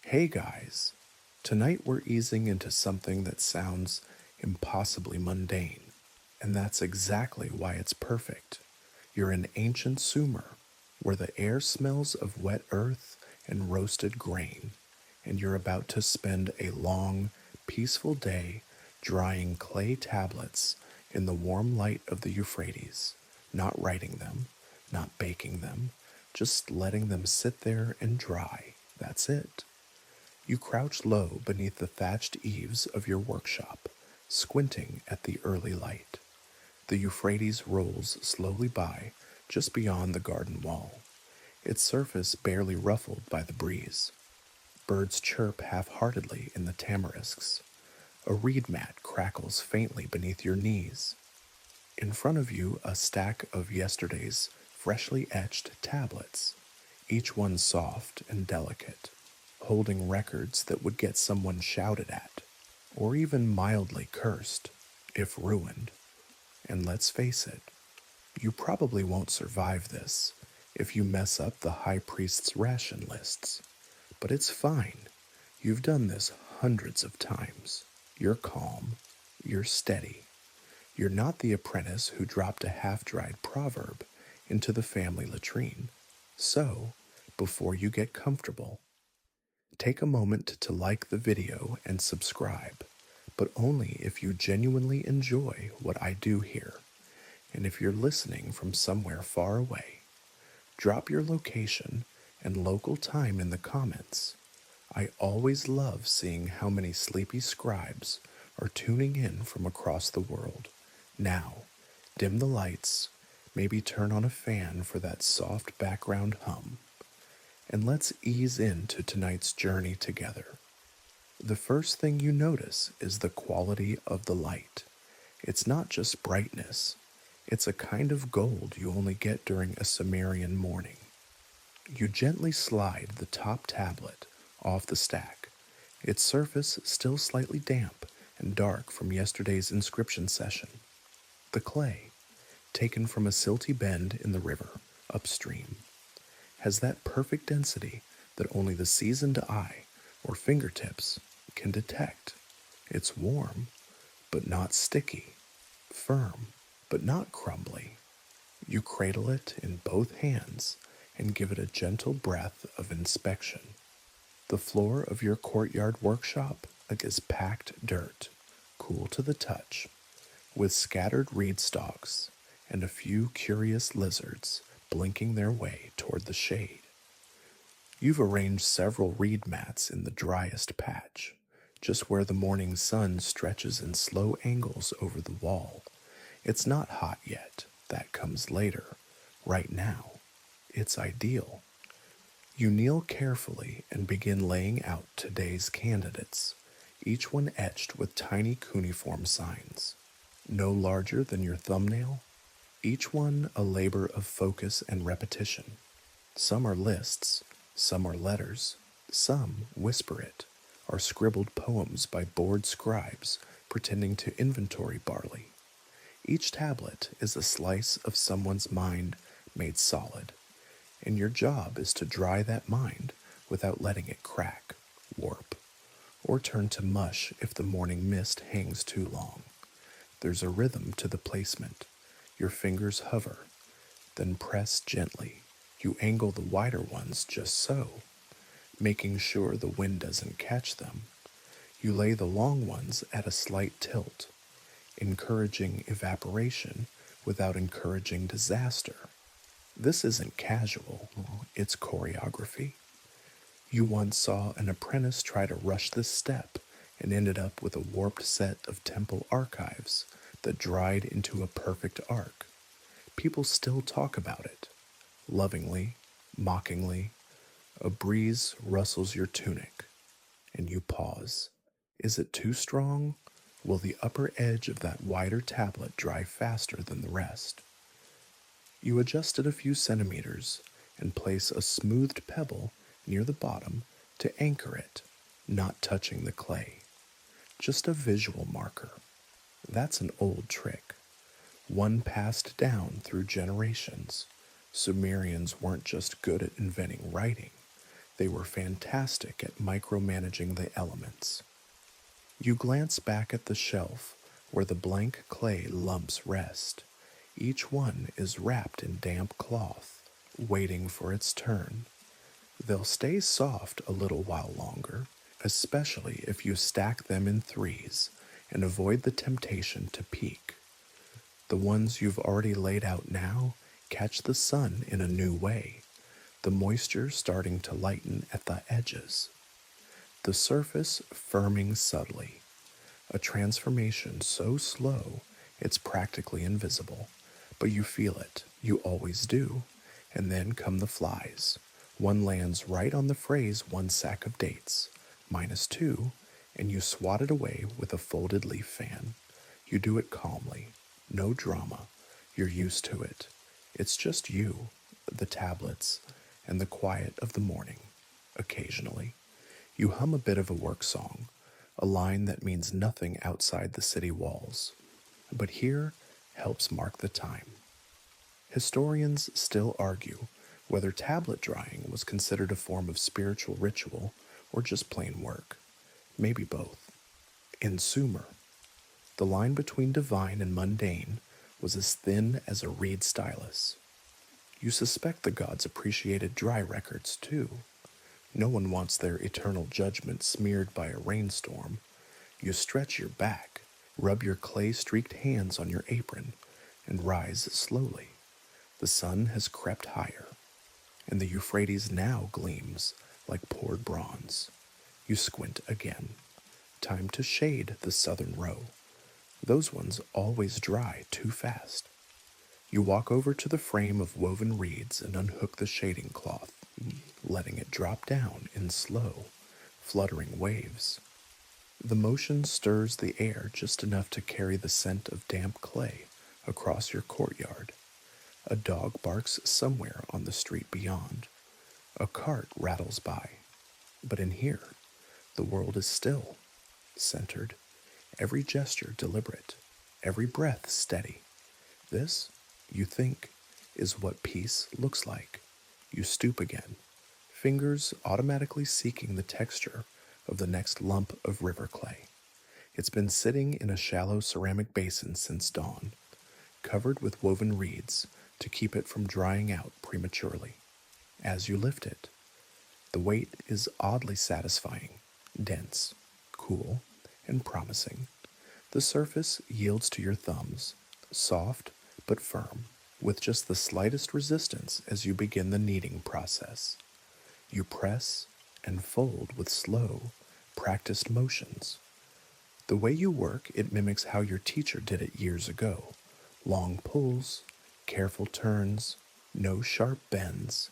Hey guys, tonight we're easing into something that sounds impossibly mundane, and that's exactly why it's perfect. You're in ancient Sumer, where the air smells of wet earth and roasted grain, and you're about to spend a long, peaceful day drying clay tablets in the warm light of the Euphrates, not writing them, not baking them, just letting them sit there and dry. That's it. You crouch low beneath the thatched eaves of your workshop, squinting at the early light. The Euphrates rolls slowly by just beyond the garden wall, its surface barely ruffled by the breeze. Birds chirp half-heartedly in the tamarisks. A reed mat crackles faintly beneath your knees. In front of you, a stack of yesterday's freshly etched tablets, each one soft and delicate, holding records that would get someone shouted at, or even mildly cursed, if ruined. And let's face it, you probably won't survive this if you mess up the high priest's ration lists. But it's fine. You've done this hundreds of times. You're calm. You're steady. You're not the apprentice who dropped a half-dried proverb into the family latrine. So, before you get comfortable, take a moment to like the video and subscribe, but only if you genuinely enjoy what I do here. And if you're listening from somewhere far away, drop your location and local time in the comments. I always love seeing how many sleepy scribes are tuning in from across the world. Now, dim the lights, maybe turn on a fan for that soft background hum, and let's ease into tonight's journey together. The first thing you notice is the quality of the light. It's not just brightness, it's a kind of gold you only get during a Sumerian morning. You gently slide the top tablet off the stack, its surface still slightly damp and dark from yesterday's inscription session. The clay, taken from a silty bend in the river upstream, has that perfect density that only the seasoned eye or fingertips can detect. It's warm, but not sticky, firm, but not crumbly. You cradle it in both hands and give it a gentle breath of inspection. The floor of your courtyard workshop is packed dirt, cool to the touch, with scattered reed stalks and a few curious lizards blinking their way toward the shade. You've arranged several reed mats in the driest patch, just where the morning sun stretches in slow angles over the wall. It's not hot yet, that comes later. Right now, it's ideal. You kneel carefully and begin laying out today's candidates, each one etched with tiny cuneiform signs, no larger than your thumbnail, each one a labor of focus and repetition. Some are lists, some are letters, some, whisper it, are scribbled poems by bored scribes pretending to inventory barley. Each tablet is a slice of someone's mind made solid, and your job is to dry that mind without letting it crack, warp, or turn to mush if the morning mist hangs too long. There's a rhythm to the placement. Your fingers hover, then press gently. You angle the wider ones just so, making sure the wind doesn't catch them. You lay the long ones at a slight tilt, encouraging evaporation without encouraging disaster. This isn't casual, it's choreography. You once saw an apprentice try to rush this step and ended up with a warped set of temple archives that dried into a perfect arc. People still talk about it, lovingly, mockingly. A breeze rustles your tunic, and you pause. Is it too strong? Will the upper edge of that wider tablet dry faster than the rest? You adjust it a few centimeters and place a smoothed pebble near the bottom to anchor it, not touching the clay. Just a visual marker. That's an old trick, one passed down through generations. Sumerians weren't just good at inventing writing, They were fantastic at micromanaging the elements. You glance back at the shelf where the blank clay lumps rest. Each one is wrapped in damp cloth, waiting for its turn. They'll stay soft a little while longer, especially if you stack them in threes and avoid the temptation to peek. The ones you've already laid out now catch the sun in a new way, the moisture starting to lighten at the edges, the surface firming subtly, a transformation so slow it's practically invisible, but you feel it, you always do, and then come the flies. One lands right on the phrase "one sack of dates," -2, and you swat it away with a folded leaf fan. You do it calmly, no drama, you're used to it. It's just you, the tablets, and the quiet of the morning. Occasionally, you hum a bit of a work song, a line that means nothing outside the city walls, but here helps mark the time. Historians still argue whether tablet drying was considered a form of spiritual ritual or just plain work. Maybe both. In Sumer, the line between divine and mundane was as thin as a reed stylus. You suspect the gods appreciated dry records too. No one wants their eternal judgment smeared by a rainstorm. You stretch your back, rub your clay-streaked hands on your apron, and rise slowly. The sun has crept higher, and the Euphrates now gleams like poured bronze. You squint again. Time to shade the southern row. Those ones always dry too fast. You walk over to the frame of woven reeds and unhook the shading cloth, letting it drop down in slow, fluttering waves. The motion stirs the air just enough to carry the scent of damp clay across your courtyard. A dog barks somewhere on the street beyond. A cart rattles by. But in here, the world is still, centered, every gesture deliberate, every breath steady. This, you think, is what peace looks like. You stoop again, fingers automatically seeking the texture of the next lump of river clay. It's been sitting in a shallow ceramic basin since dawn, covered with woven reeds to keep it from drying out prematurely. As you lift it, the weight is oddly satisfying, dense, cool, and promising. The surface yields to your thumbs, soft but firm, with just the slightest resistance as you begin the kneading process. You press and fold with slow, practiced motions. The way you work, it mimics how your teacher did it years ago. Long pulls, careful turns, no sharp bends.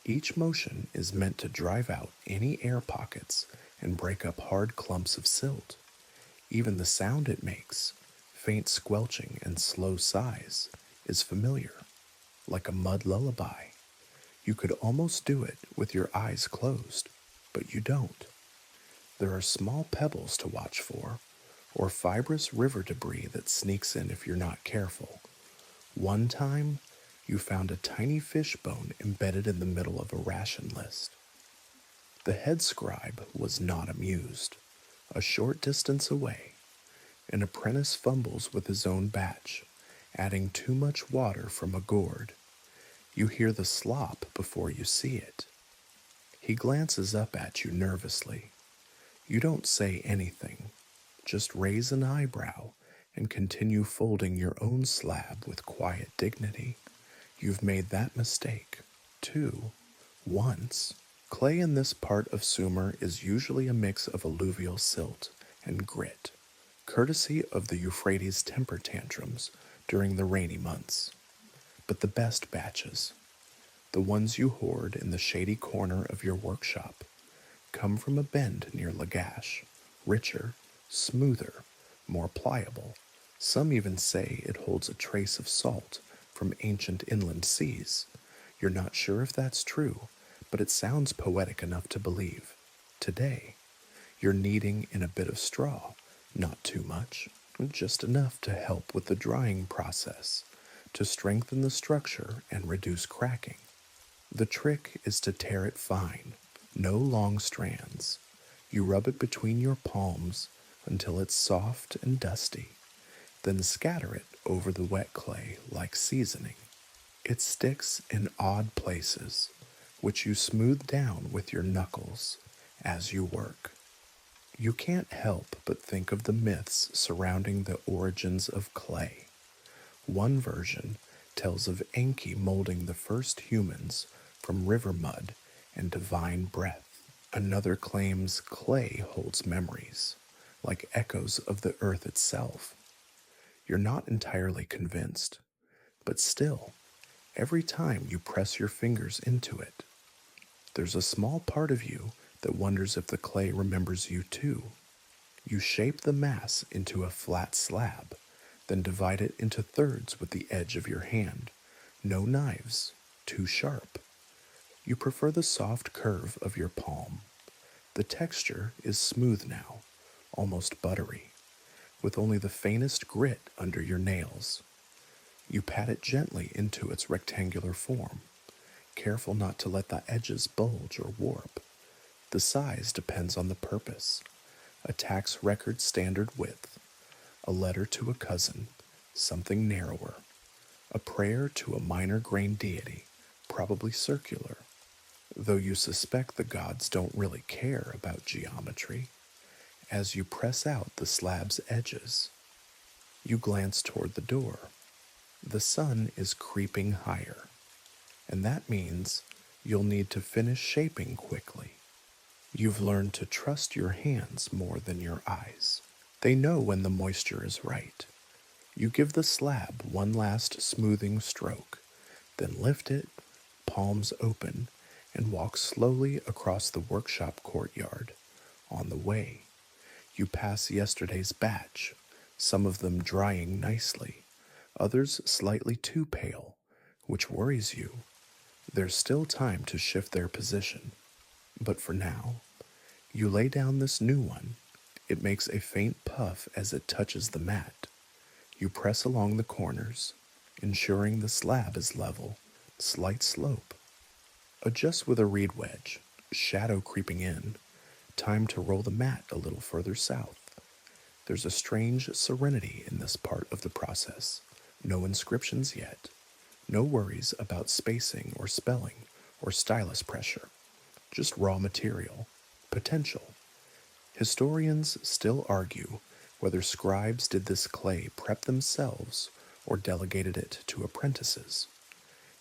Each motion is meant to drive out any air pockets and break up hard clumps of silt. Even the sound it makes, faint squelching and slow sighs, is familiar, like a mud lullaby. You could almost do it with your eyes closed, but you don't. There are small pebbles to watch for, or fibrous river debris that sneaks in if you're not careful. One time, you found a tiny fish bone embedded in the middle of a ration list. The head scribe was not amused. A short distance away, an apprentice fumbles with his own batch, adding too much water from a gourd. You hear the slop before you see it. He glances up at you nervously. You don't say anything, just raise an eyebrow and continue folding your own slab with quiet dignity. You've made that mistake, too, once. Clay in this part of Sumer is usually a mix of alluvial silt and grit, courtesy of the Euphrates' temper tantrums during the rainy months. But the best batches, the ones you hoard in the shady corner of your workshop, come from a bend near Lagash, richer, smoother, more pliable. Some even say it holds a trace of salt from ancient inland seas. You're not sure if that's true, but it sounds poetic enough to believe. Today, you're kneading in a bit of straw, not too much, just enough to help with the drying process, to strengthen the structure and reduce cracking. The trick is to tear it fine, No long strands. You rub it between your palms until it's soft and dusty, then scatter it over the wet clay like seasoning. It sticks in odd places, which you smooth down with your knuckles as you work. You can't help but think of the myths surrounding the origins of clay. One version tells of Enki molding the first humans from river mud and divine breath. Another claims clay holds memories, like echoes of the earth itself. You're not entirely convinced, but still, every time you press your fingers into it, there's a small part of you that wonders if the clay remembers you too. You shape the mass into a flat slab, then divide it into thirds with the edge of your hand. No knives, too sharp. You prefer the soft curve of your palm. The texture is smooth now, almost buttery, with only the faintest grit under your nails. You pat it gently into its rectangular form, careful not to let the edges bulge or warp. The size depends on the purpose. A tax record standard width, a letter to a cousin, something narrower, a prayer to a minor grain deity, probably circular, though you suspect the gods don't really care about geometry. As you press out the slab's edges, you glance toward the door. The sun is creeping higher, and that means you'll need to finish shaping quickly. You've learned to trust your hands more than your eyes. They know when the moisture is right. You give the slab one last smoothing stroke, then lift it, palms open, and walk slowly across the workshop courtyard. On the way, you pass yesterday's batch, some of them drying nicely, others slightly too pale, which worries you. There's still time to shift their position, but for now, you lay down this new one. It makes a faint puff as it touches the mat. You press along the corners, ensuring the slab is level, slight slope. Adjust with a reed wedge, shadow creeping in. Time to roll the mat a little further south. There's a strange serenity in this part of the process. No inscriptions yet. No worries about spacing or spelling or stylus pressure. Just raw material. Potential. Historians still argue whether scribes did this clay prep themselves or delegated it to apprentices.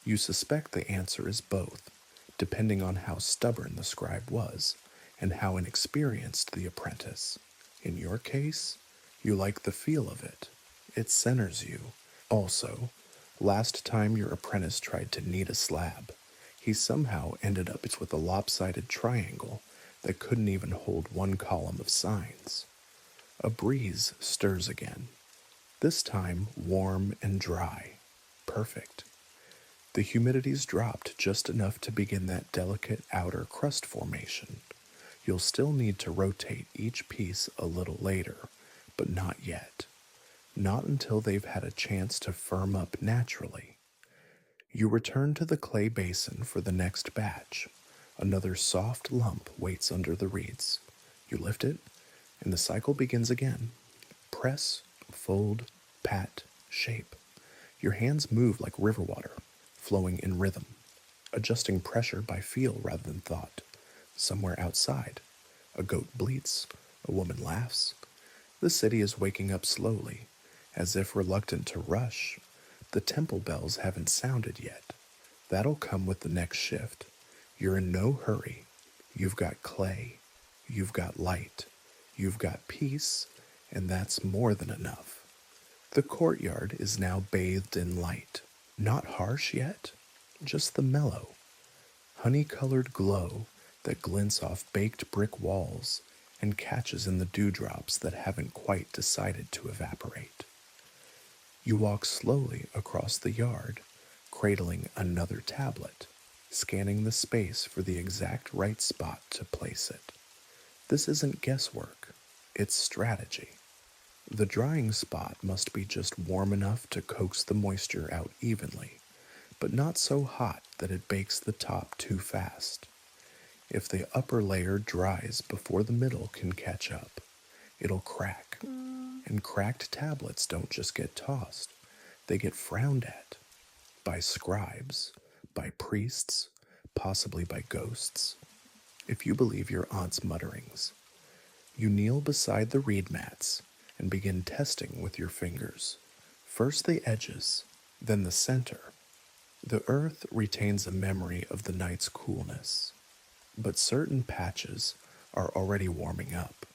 You suspect the answer is both, depending on how stubborn the scribe was and how inexperienced the apprentice. In your case, you like the feel of it. It centers you. Also, last time your apprentice tried to knead a slab, he somehow ended up with a lopsided triangle that couldn't even hold one column of signs. A breeze stirs again, this time warm and dry. Perfect. The humidity's dropped just enough to begin that delicate outer crust formation. You'll still need to rotate each piece a little later, but not yet. Not until they've had a chance to firm up naturally. You return to the clay basin for the next batch. Another soft lump waits under the reeds. You lift it, and the cycle begins again. Press, fold, pat, shape. Your hands move like river water, flowing in rhythm, adjusting pressure by feel rather than thought. Somewhere outside, a goat bleats, a woman laughs. The city is waking up slowly, as if reluctant to rush. The temple bells haven't sounded yet. That'll come with the next shift. You're in no hurry. You've got clay. You've got light. You've got peace, and that's more than enough. The courtyard is now bathed in light. Not harsh yet, just the mellow, honey-colored glow that glints off baked brick walls and catches in the dewdrops that haven't quite decided to evaporate. You walk slowly across the yard, cradling another tablet, scanning the space for the exact right spot to place it. This isn't guesswork, it's strategy. The drying spot must be just warm enough to coax the moisture out evenly, but not so hot that it bakes the top too fast. If the upper layer dries before the middle can catch up, it'll crack. And cracked tablets don't just get tossed, they get frowned at by scribes, by priests, possibly by ghosts. If you believe your aunt's mutterings, you kneel beside the reed mats and begin testing with your fingers. First the edges, then the center. The earth retains a memory of the night's coolness, but certain patches are already warming up.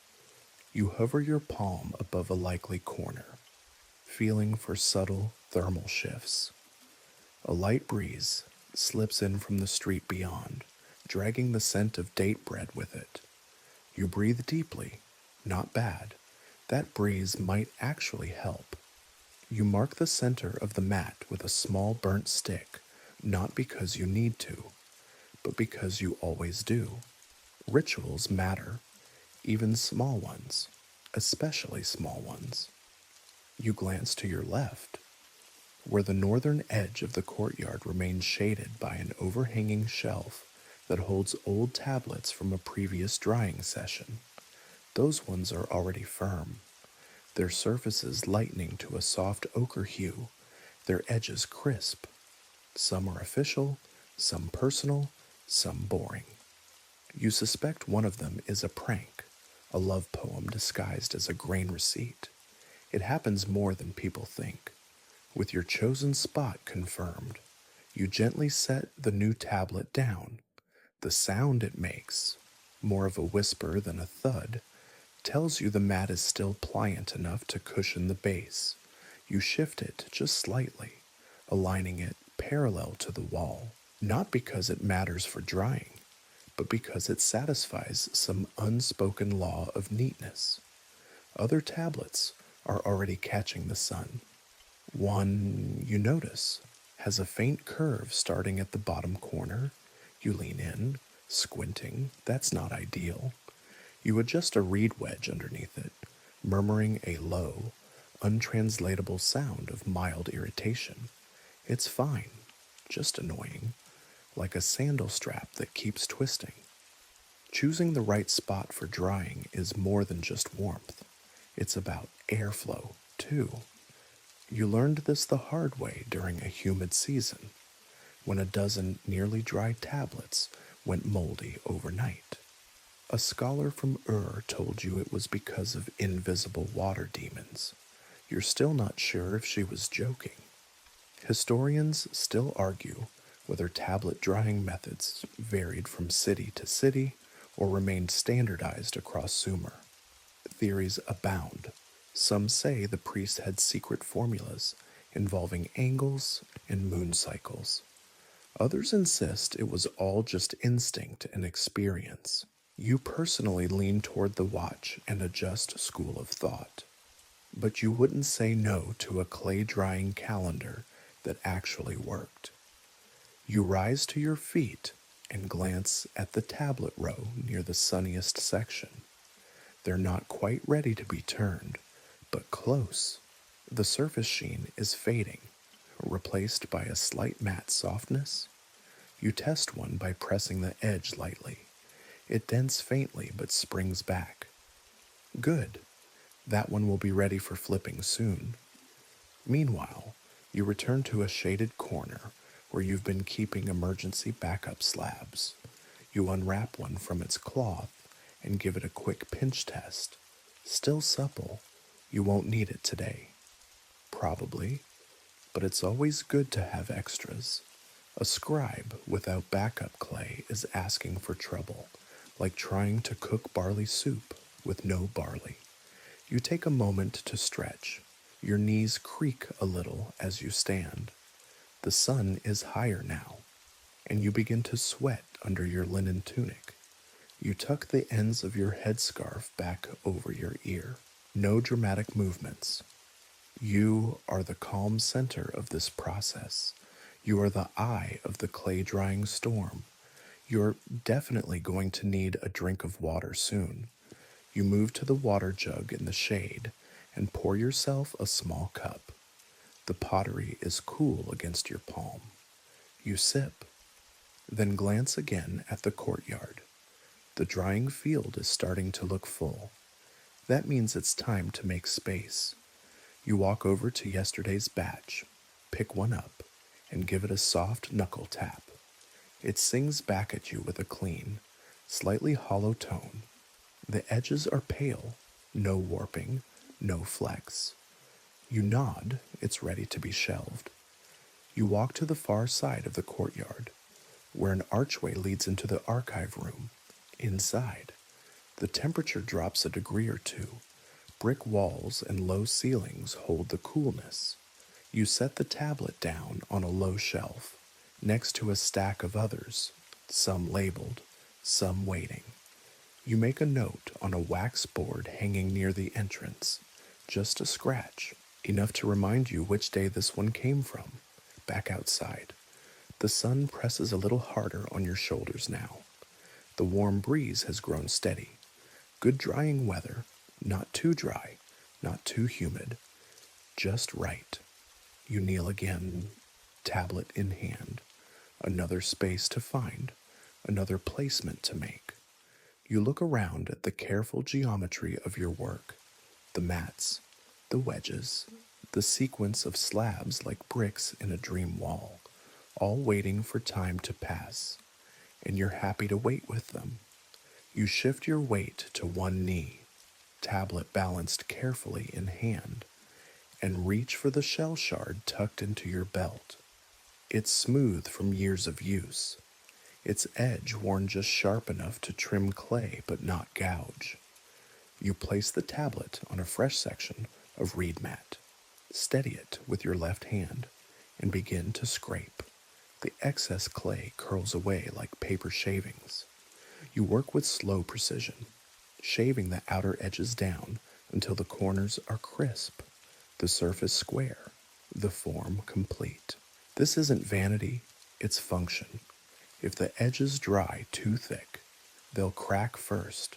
You hover your palm above a likely corner, feeling for subtle thermal shifts. A light breeze slips in from the street beyond, dragging the scent of date bread with it. You breathe deeply. Not bad. That breeze might actually help. You mark the center of the mat with a small burnt stick, not because you need to, but because you always do. Rituals matter, even small ones, especially small ones. You glance to your left, where the northern edge of the courtyard remains shaded by an overhanging shelf that holds old tablets from a previous drying session. Those ones are already firm, their surfaces lightening to a soft ochre hue, their edges crisp. Some are official, some personal, some boring. You suspect one of them is a prank, a love poem disguised as a grain receipt. It happens more than people think. With your chosen spot confirmed, you gently set the new tablet down. The sound it makes, more of a whisper than a thud, tells you the mat is still pliant enough to cushion the base. You shift it just slightly, aligning it parallel to the wall, not because it matters for drying, but because it satisfies some unspoken law of neatness. Other tablets are already catching the sun. One, you notice, has a faint curve starting at the bottom corner. You lean in, squinting. That's not ideal. You adjust a reed wedge underneath it, murmuring a low, untranslatable sound of mild irritation. It's fine, just annoying, like a sandal strap that keeps twisting. Choosing the right spot for drying is more than just warmth. It's about airflow, too. You learned this the hard way during a humid season, when a dozen nearly dry tablets went moldy overnight. A scholar from Ur told you it was because of invisible water demons. You're still not sure if she was joking. Historians still argue whether tablet drying methods varied from city to city or remained standardized across Sumer. Theories abound. Some say the priests had secret formulas involving angles and moon cycles. Others insist it was all just instinct and experience. You personally lean toward the watch and adjust school of thought. But you wouldn't say no to a clay drying calendar that actually worked. You rise to your feet and glance at the tablet row near the sunniest section. They're not quite ready to be turned, but close. The surface sheen is fading, replaced by a slight matte softness. You test one by pressing the edge lightly. It dents faintly but springs back. Good. That one will be ready for flipping soon. Meanwhile, you return to a shaded corner where you've been keeping emergency backup slabs. You unwrap one from its cloth and give it a quick pinch test. Still supple. You won't need it today. Probably, but it's always good to have extras. A scribe without backup clay is asking for trouble, like trying to cook barley soup with no barley. You take a moment to stretch. Your knees creak a little as you stand. The sun is higher now, and you begin to sweat under your linen tunic. You tuck the ends of your headscarf back over your ear. No dramatic movements. You are the calm center of this process. You are the eye of the clay drying storm. You're definitely going to need a drink of water soon. You move to the water jug in the shade and pour yourself a small cup. The pottery is cool against your palm. You sip, then glance again at the courtyard. The drying field is starting to look full. That means it's time to make space. You walk over to yesterday's batch, pick one up, and give it a soft knuckle tap. It sings back at you with a clean, slightly hollow tone. The edges are pale, no warping, no flecks. You nod, it's ready to be shelved. You walk to the far side of the courtyard, where an archway leads into the archive room. Inside, the temperature drops a degree or two. Brick walls and low ceilings hold the coolness. You set the tablet down on a low shelf, next to a stack of others, some labeled, some waiting. You make a note on a wax board hanging near the entrance, just a scratch, enough to remind you which day this one came from. Back outside, the sun presses a little harder on your shoulders now. The warm breeze has grown steady. Good drying weather, not too dry, not too humid, just right. You kneel again, tablet in hand. Another space to find, another placement to make. You look around at the careful geometry of your work, the mats, the wedges, the sequence of slabs like bricks in a dream wall, all waiting for time to pass, and you're happy to wait with them. You shift your weight to one knee, tablet balanced carefully in hand, and reach for the shell shard tucked into your belt. It's smooth from years of use, its edge worn just sharp enough to trim clay but not gouge. You place the tablet on a fresh section of reed mat, steady it with your left hand, and begin to scrape. The excess clay curls away like paper shavings. You work with slow precision, shaving the outer edges down until the corners are crisp, the surface square, the form complete. This isn't vanity, it's function. If the edges dry too thick, they'll crack first.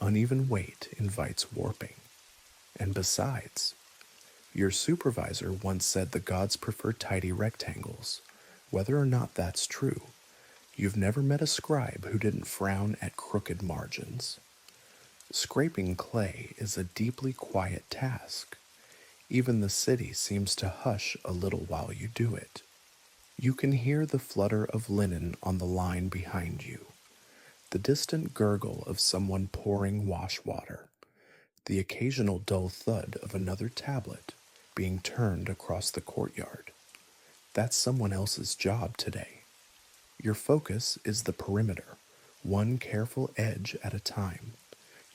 Uneven weight invites warping. And besides, your supervisor once said the gods prefer tidy rectangles. Whether or not that's true, you've never met a scribe who didn't frown at crooked margins. Scraping clay is a deeply quiet task. Even the city seems to hush a little while you do it. You can hear the flutter of linen on the line behind you, the distant gurgle of someone pouring wash water, the occasional dull thud of another tablet being turned across the courtyard. That's someone else's job today. Your focus is the perimeter, one careful edge at a time.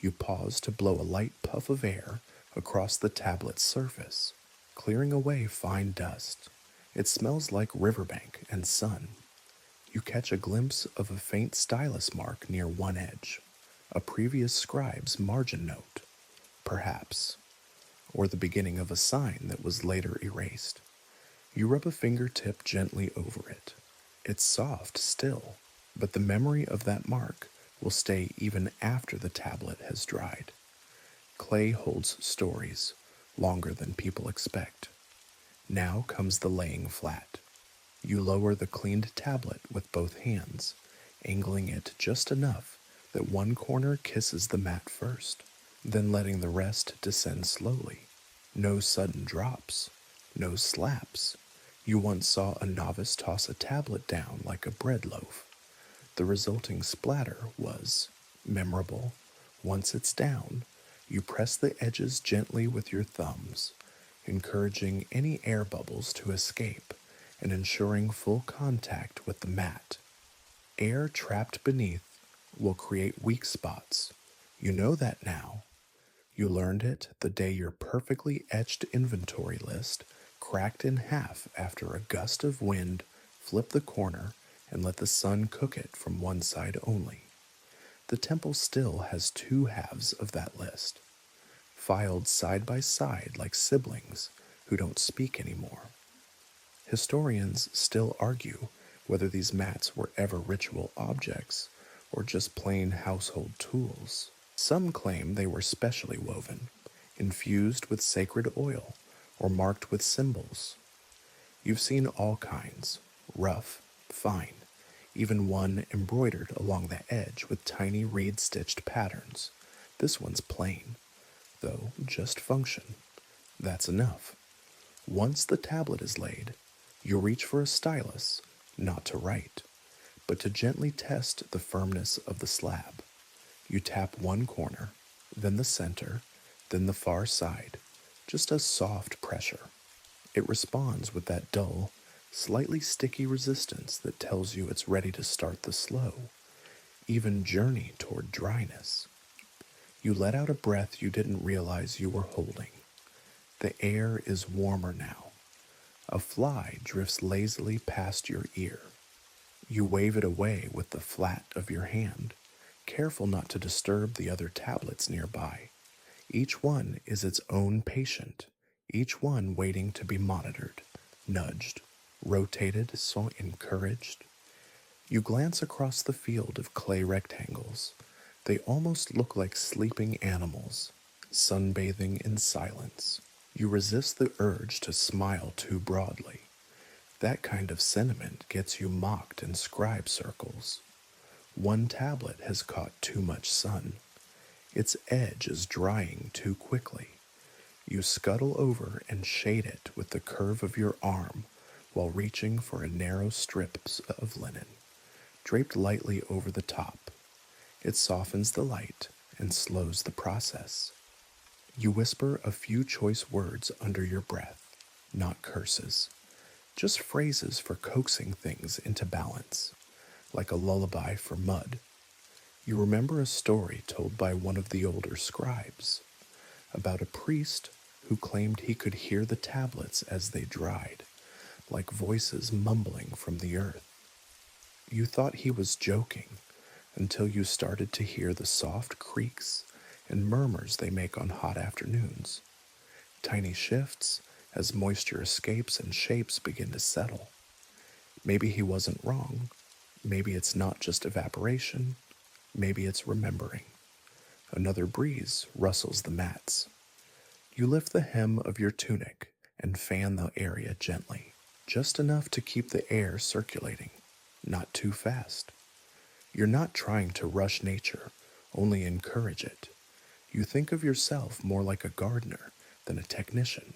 You pause to blow a light puff of air across the tablet's surface, clearing away fine dust. It smells like riverbank and sun. You catch a glimpse of a faint stylus mark near one edge, a previous scribe's margin note, perhaps, or the beginning of a sign that was later erased. You rub a fingertip gently over it. It's soft still, but the memory of that mark will stay even after the tablet has dried. Clay holds stories, longer than people expect. Now comes the laying flat. You lower the cleaned tablet with both hands, angling it just enough that one corner kisses the mat first, then letting the rest descend slowly. No sudden drops, no slaps. You once saw a novice toss a tablet down like a bread loaf. The resulting splatter was memorable. Once it's down, you press the edges gently with your thumbs, encouraging any air bubbles to escape and ensuring full contact with the mat. Air trapped beneath will create weak spots. You know that now. You learned it the day your perfectly etched inventory list cracked in half after a gust of wind flipped the corner and let the sun cook it from one side only. The temple still has two halves of that list, filed side by side like siblings who don't speak anymore. Historians still argue whether these mats were ever ritual objects or just plain household tools. Some claim they were specially woven, infused with sacred oil, or marked with symbols. You've seen all kinds, rough, fine, even one embroidered along the edge with tiny reed-stitched patterns. This one's plain, though just function. That's enough. Once the tablet is laid, you reach for a stylus, not to write, but to gently test the firmness of the slab. You tap one corner, then the center, then the far side, just a soft pressure. It responds with that dull, slightly sticky resistance that tells you it's ready to start the slow, even journey toward dryness. You let out a breath you didn't realize you were holding. The air is warmer now. A fly drifts lazily past your ear. You wave it away with the flat of your hand, careful not to disturb the other tablets nearby. Each one is its own patient, each one waiting to be monitored, nudged, rotated, so encouraged. You glance across the field of clay rectangles. They almost look like sleeping animals, sunbathing in silence. You resist the urge to smile too broadly. That kind of sentiment gets you mocked in scribe circles. One tablet has caught too much sun. Its edge is drying too quickly. You scuttle over and shade it with the curve of your arm while reaching for a narrow strip of linen, draped lightly over the top. It softens the light and slows the process. You whisper a few choice words under your breath, not curses, just phrases for coaxing things into balance, like a lullaby for mud. You remember a story told by one of the older scribes about a priest who claimed he could hear the tablets as they dried, like voices mumbling from the earth. You thought he was joking until you started to hear the soft creaks and murmurs they make on hot afternoons. Tiny shifts as moisture escapes and shapes begin to settle. Maybe he wasn't wrong. Maybe it's not just evaporation. Maybe it's remembering. Another breeze rustles the mats. You lift the hem of your tunic and fan the area gently, just enough to keep the air circulating, not too fast. You're not trying to rush nature, only encourage it. You think of yourself more like a gardener than a technician,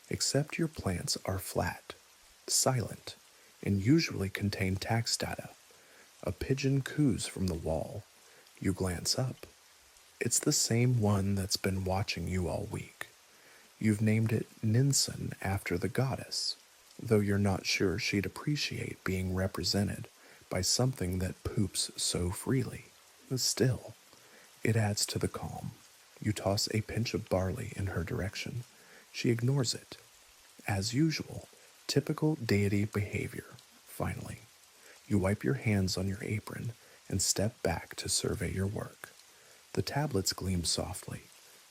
except your plants are flat, silent, and usually contain tax data. A pigeon coos from the wall. You glance up. It's the same one that's been watching you all week. You've named it Ninsun after the goddess, though you're not sure she'd appreciate being represented by something that poops so freely. Still, it adds to the calm. You toss a pinch of barley in her direction. She ignores it. As usual, typical deity behavior. Finally, you wipe your hands on your apron and step back to survey your work. The tablets gleam softly,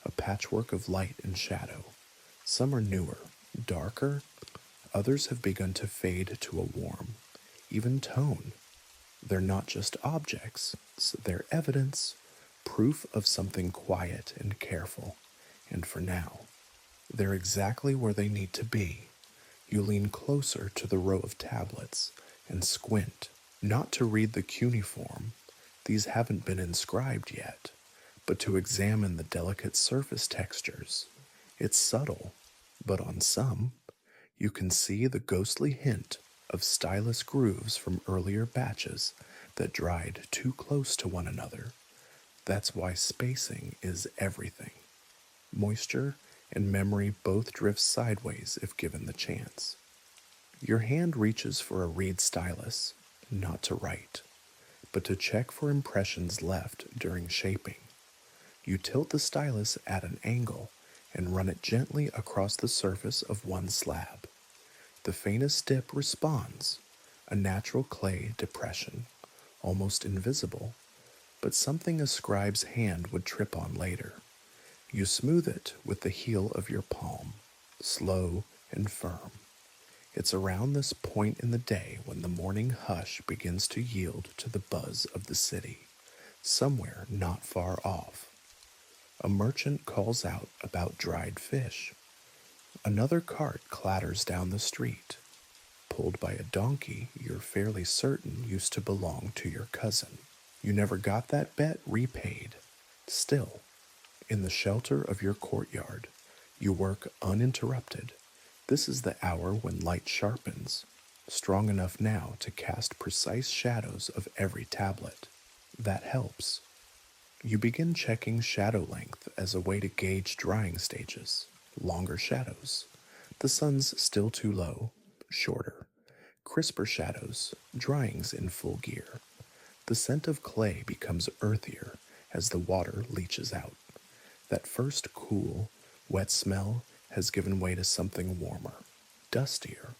a patchwork of light and shadow. Some are newer, darker. Others have begun to fade to a warm, even tone. They're not just objects, they're evidence, proof of something quiet and careful. And for now, they're exactly where they need to be. You lean closer to the row of tablets and squint, not to read the cuneiform. These haven't been inscribed yet, but to examine the delicate surface textures. It's subtle, but on some, you can see the ghostly hint of stylus grooves from earlier batches that dried too close to one another. That's why spacing is everything. Moisture and memory both drift sideways if given the chance. Your hand reaches for a reed stylus, not to write, but to check for impressions left during shaping. You tilt the stylus at an angle and run it gently across the surface of one slab. The faintest dip responds, a natural clay depression, almost invisible, but something a scribe's hand would trip on later. You smooth it with the heel of your palm, slow and firm. It's around this point in the day when the morning hush begins to yield to the buzz of the city, somewhere not far off. A merchant calls out about dried fish. Another cart clatters down the street. pulled by a donkey you're fairly certain used to belong to your cousin. You never got that bet repaid. Still, in the shelter of your courtyard, you work uninterrupted. This is the hour when light sharpens, strong enough now to cast precise shadows of every tablet. That helps. You begin checking shadow length as a way to gauge drying stages. Longer shadows. The sun's still too low. Shorter. Crisper shadows. Drying's in full gear. The scent of clay becomes earthier as the water leaches out. That first cool, wet smell has given way to something warmer, dustier,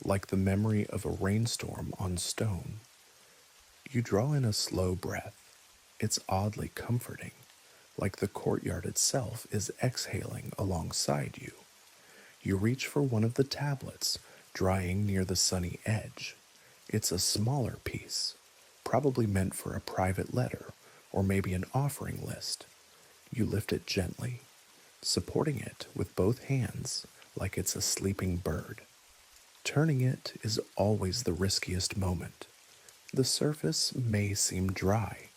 like the memory of a rainstorm on stone. You draw in a slow breath. It's oddly comforting, like the courtyard itself is exhaling alongside you. You reach for one of the tablets, drying near the sunny edge. It's a smaller piece, probably meant for a private letter or maybe an offering list. You lift it gently, supporting it with both hands like it's a sleeping bird. Turning it is always the riskiest moment. The surface may seem dry,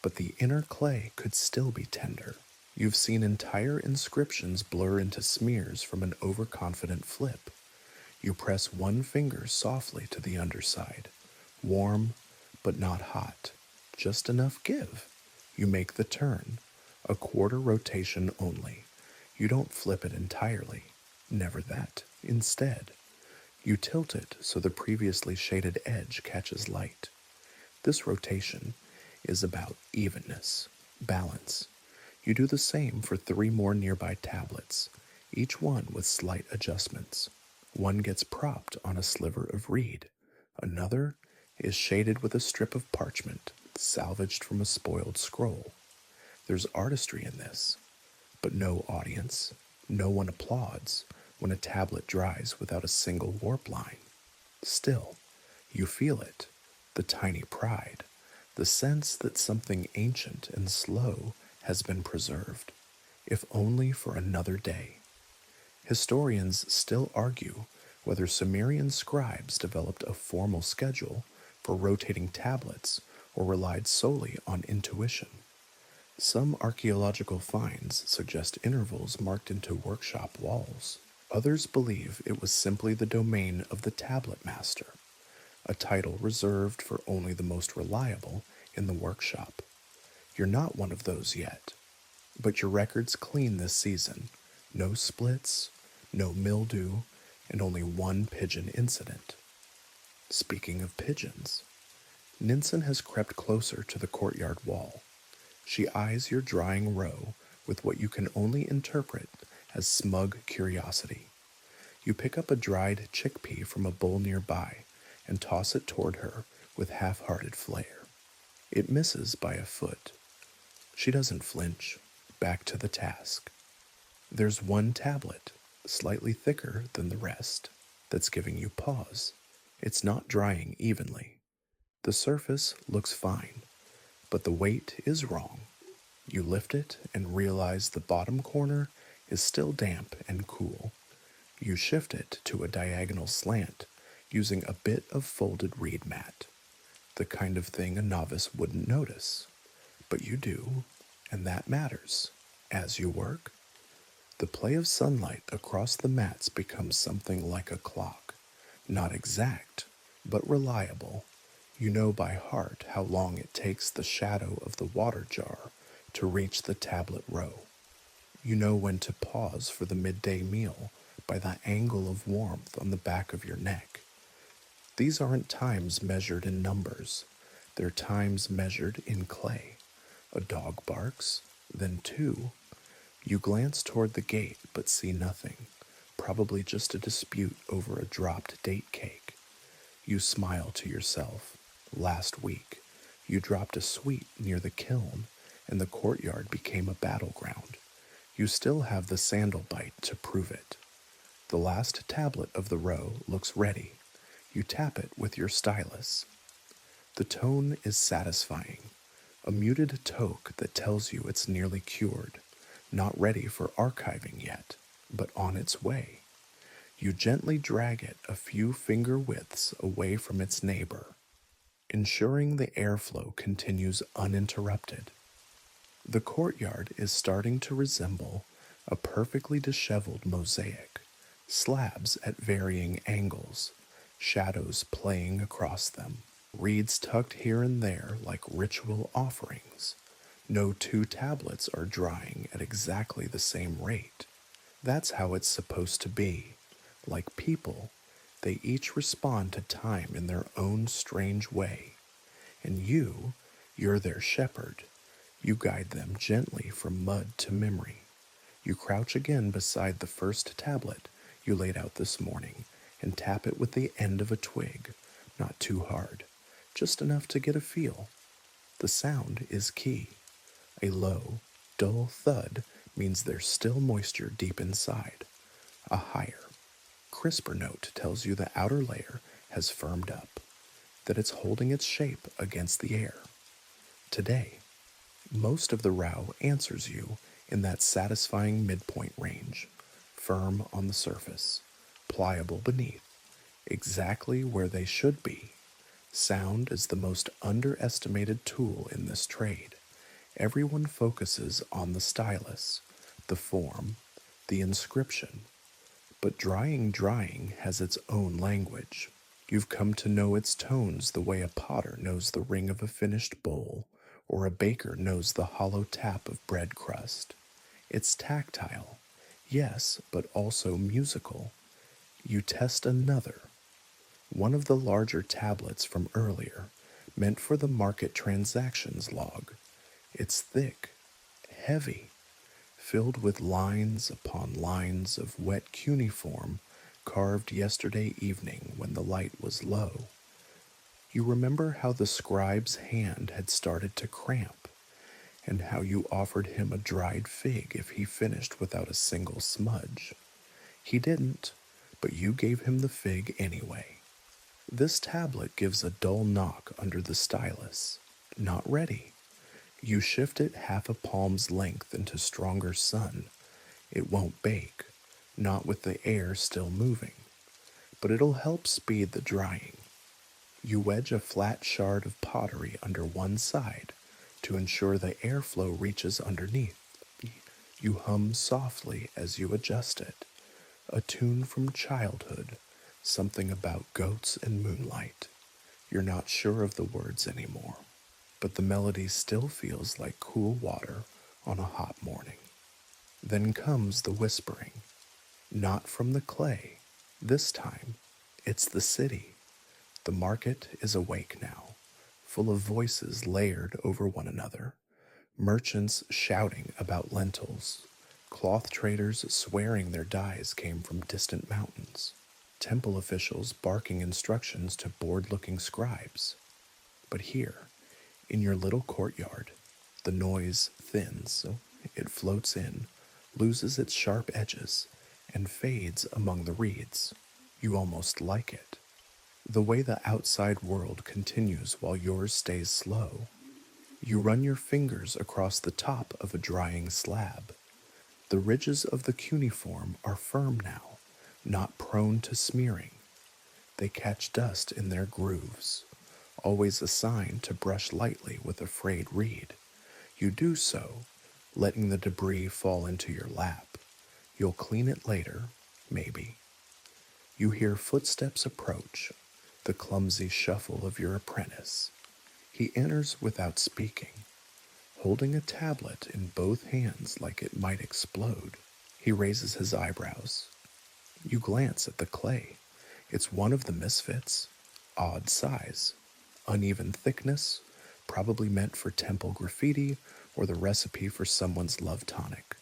but the inner clay could still be tender. You've seen entire inscriptions blur into smears from an overconfident flip. You press one finger softly to the underside, warm but not hot, just enough give. You make the turn, a quarter rotation only. You don't flip it entirely, never that. Instead, you tilt it so the previously shaded edge catches light. This rotation is about evenness, balance. You do the same for 3 more nearby tablets, each one with slight adjustments. One gets propped on a sliver of reed. Another is shaded with a strip of parchment salvaged from a spoiled scroll. There's artistry in this, but no audience. No one applauds when a tablet dries without a single warp line. Still, you feel it, the tiny pride, the sense that something ancient and slow has been preserved, if only for another day. Historians still argue whether Sumerian scribes developed a formal schedule for rotating tablets or relied solely on intuition. Some archaeological finds suggest intervals marked into workshop walls. Others believe it was simply the domain of the tablet master, a title reserved for only the most reliable in the workshop. You're not one of those yet, but your record's clean this season. No splits, no mildew, and only one pigeon incident. Speaking of pigeons, Ninsen has crept closer to the courtyard wall. She eyes your drying row with what you can only interpret as smug curiosity. You pick up a dried chickpea from a bowl nearby and toss it toward her with half-hearted flair. It misses by a foot. She doesn't flinch, back to the task. There's one tablet, slightly thicker than the rest, that's giving you pause. It's not drying evenly. The surface looks fine, but the weight is wrong. You lift it and realize the bottom corner is still damp and cool. You shift it to a diagonal slant using a bit of folded reed mat, the kind of thing a novice wouldn't notice. But you do, and that matters. As you work, the play of sunlight across the mats becomes something like a clock, not exact, but reliable. You know by heart how long it takes the shadow of the water jar to reach the tablet row. You know when to pause for the midday meal by the angle of warmth on the back of your neck. These aren't times measured in numbers. They're times measured in clay. A dog barks, then 2. You glance toward the gate but see nothing, probably just a dispute over a dropped date cake. You smile to yourself. Last week, you dropped a sweet near the kiln, and the courtyard became a battleground. You still have the sandal bite to prove it. The last tablet of the row looks ready. You tap it with your stylus. The tone is satisfying, a muted toke that tells you it's nearly cured, not ready for archiving yet, but on its way. You gently drag it a few finger widths away from its neighbor, ensuring the airflow continues uninterrupted. The courtyard is starting to resemble a perfectly disheveled mosaic, slabs at varying angles, shadows playing across them, reeds tucked here and there like ritual offerings. No two tablets are drying at exactly the same rate. That's how it's supposed to be. Like people, they each respond to time in their own strange way. And you're their shepherd. You guide them gently from mud to memory. You crouch again beside the first tablet you laid out this morning and tap it with the end of a twig, not too hard, just enough to get a feel. The sound is key. A low, dull thud means there's still moisture deep inside. A higher, crisper note tells you the outer layer has firmed up, that it's holding its shape against the air. Today, most of the row answers you in that satisfying midpoint range, firm on the surface, pliable beneath, exactly where they should be. Sound is the most underestimated tool in this trade. Everyone focuses on the stylus, the form, the inscription, but drying has its own language. You've come to know its tones the way a potter knows the ring of a finished bowl, or a baker knows the hollow tap of bread crust. It's tactile, yes, but also musical. You test another, one of the larger tablets from earlier, meant for the market transactions log. It's thick, heavy, filled with lines upon lines of wet cuneiform carved yesterday evening when the light was low. You remember how the scribe's hand had started to cramp, and how you offered him a dried fig if he finished without a single smudge. He didn't, but you gave him the fig anyway. This tablet gives a dull knock under the stylus. Not ready. You shift it half a palm's length into stronger sun. It won't bake, not with the air still moving, but it'll help speed the drying. You wedge a flat shard of pottery under one side to ensure the airflow reaches underneath. You hum softly as you adjust it, a tune from childhood, something about goats and moonlight. You're not sure of the words anymore, but the melody still feels like cool water on a hot morning. Then comes the whispering, not from the clay. This time, it's the city. The market is awake now, full of voices layered over one another. Merchants shouting about lentils, cloth traders swearing their dyes came from distant mountains, temple officials barking instructions to bored-looking scribes. But here, in your little courtyard, the noise thins. It floats in, loses its sharp edges, and fades among the reeds. You almost like it. The way the outside world continues while yours stays slow. You run your fingers across the top of a drying slab. The ridges of the cuneiform are firm now, not prone to smearing. They catch dust in their grooves, always a sign to brush lightly with a frayed reed. You do so, letting the debris fall into your lap. You'll clean it later, maybe. You hear footsteps approach, the clumsy shuffle of your apprentice. He enters without speaking, holding a tablet in both hands like it might explode. He raises his eyebrows. You glance at the clay. It's one of the misfits, odd size, uneven thickness, probably meant for temple graffiti or the recipe for someone's love tonic.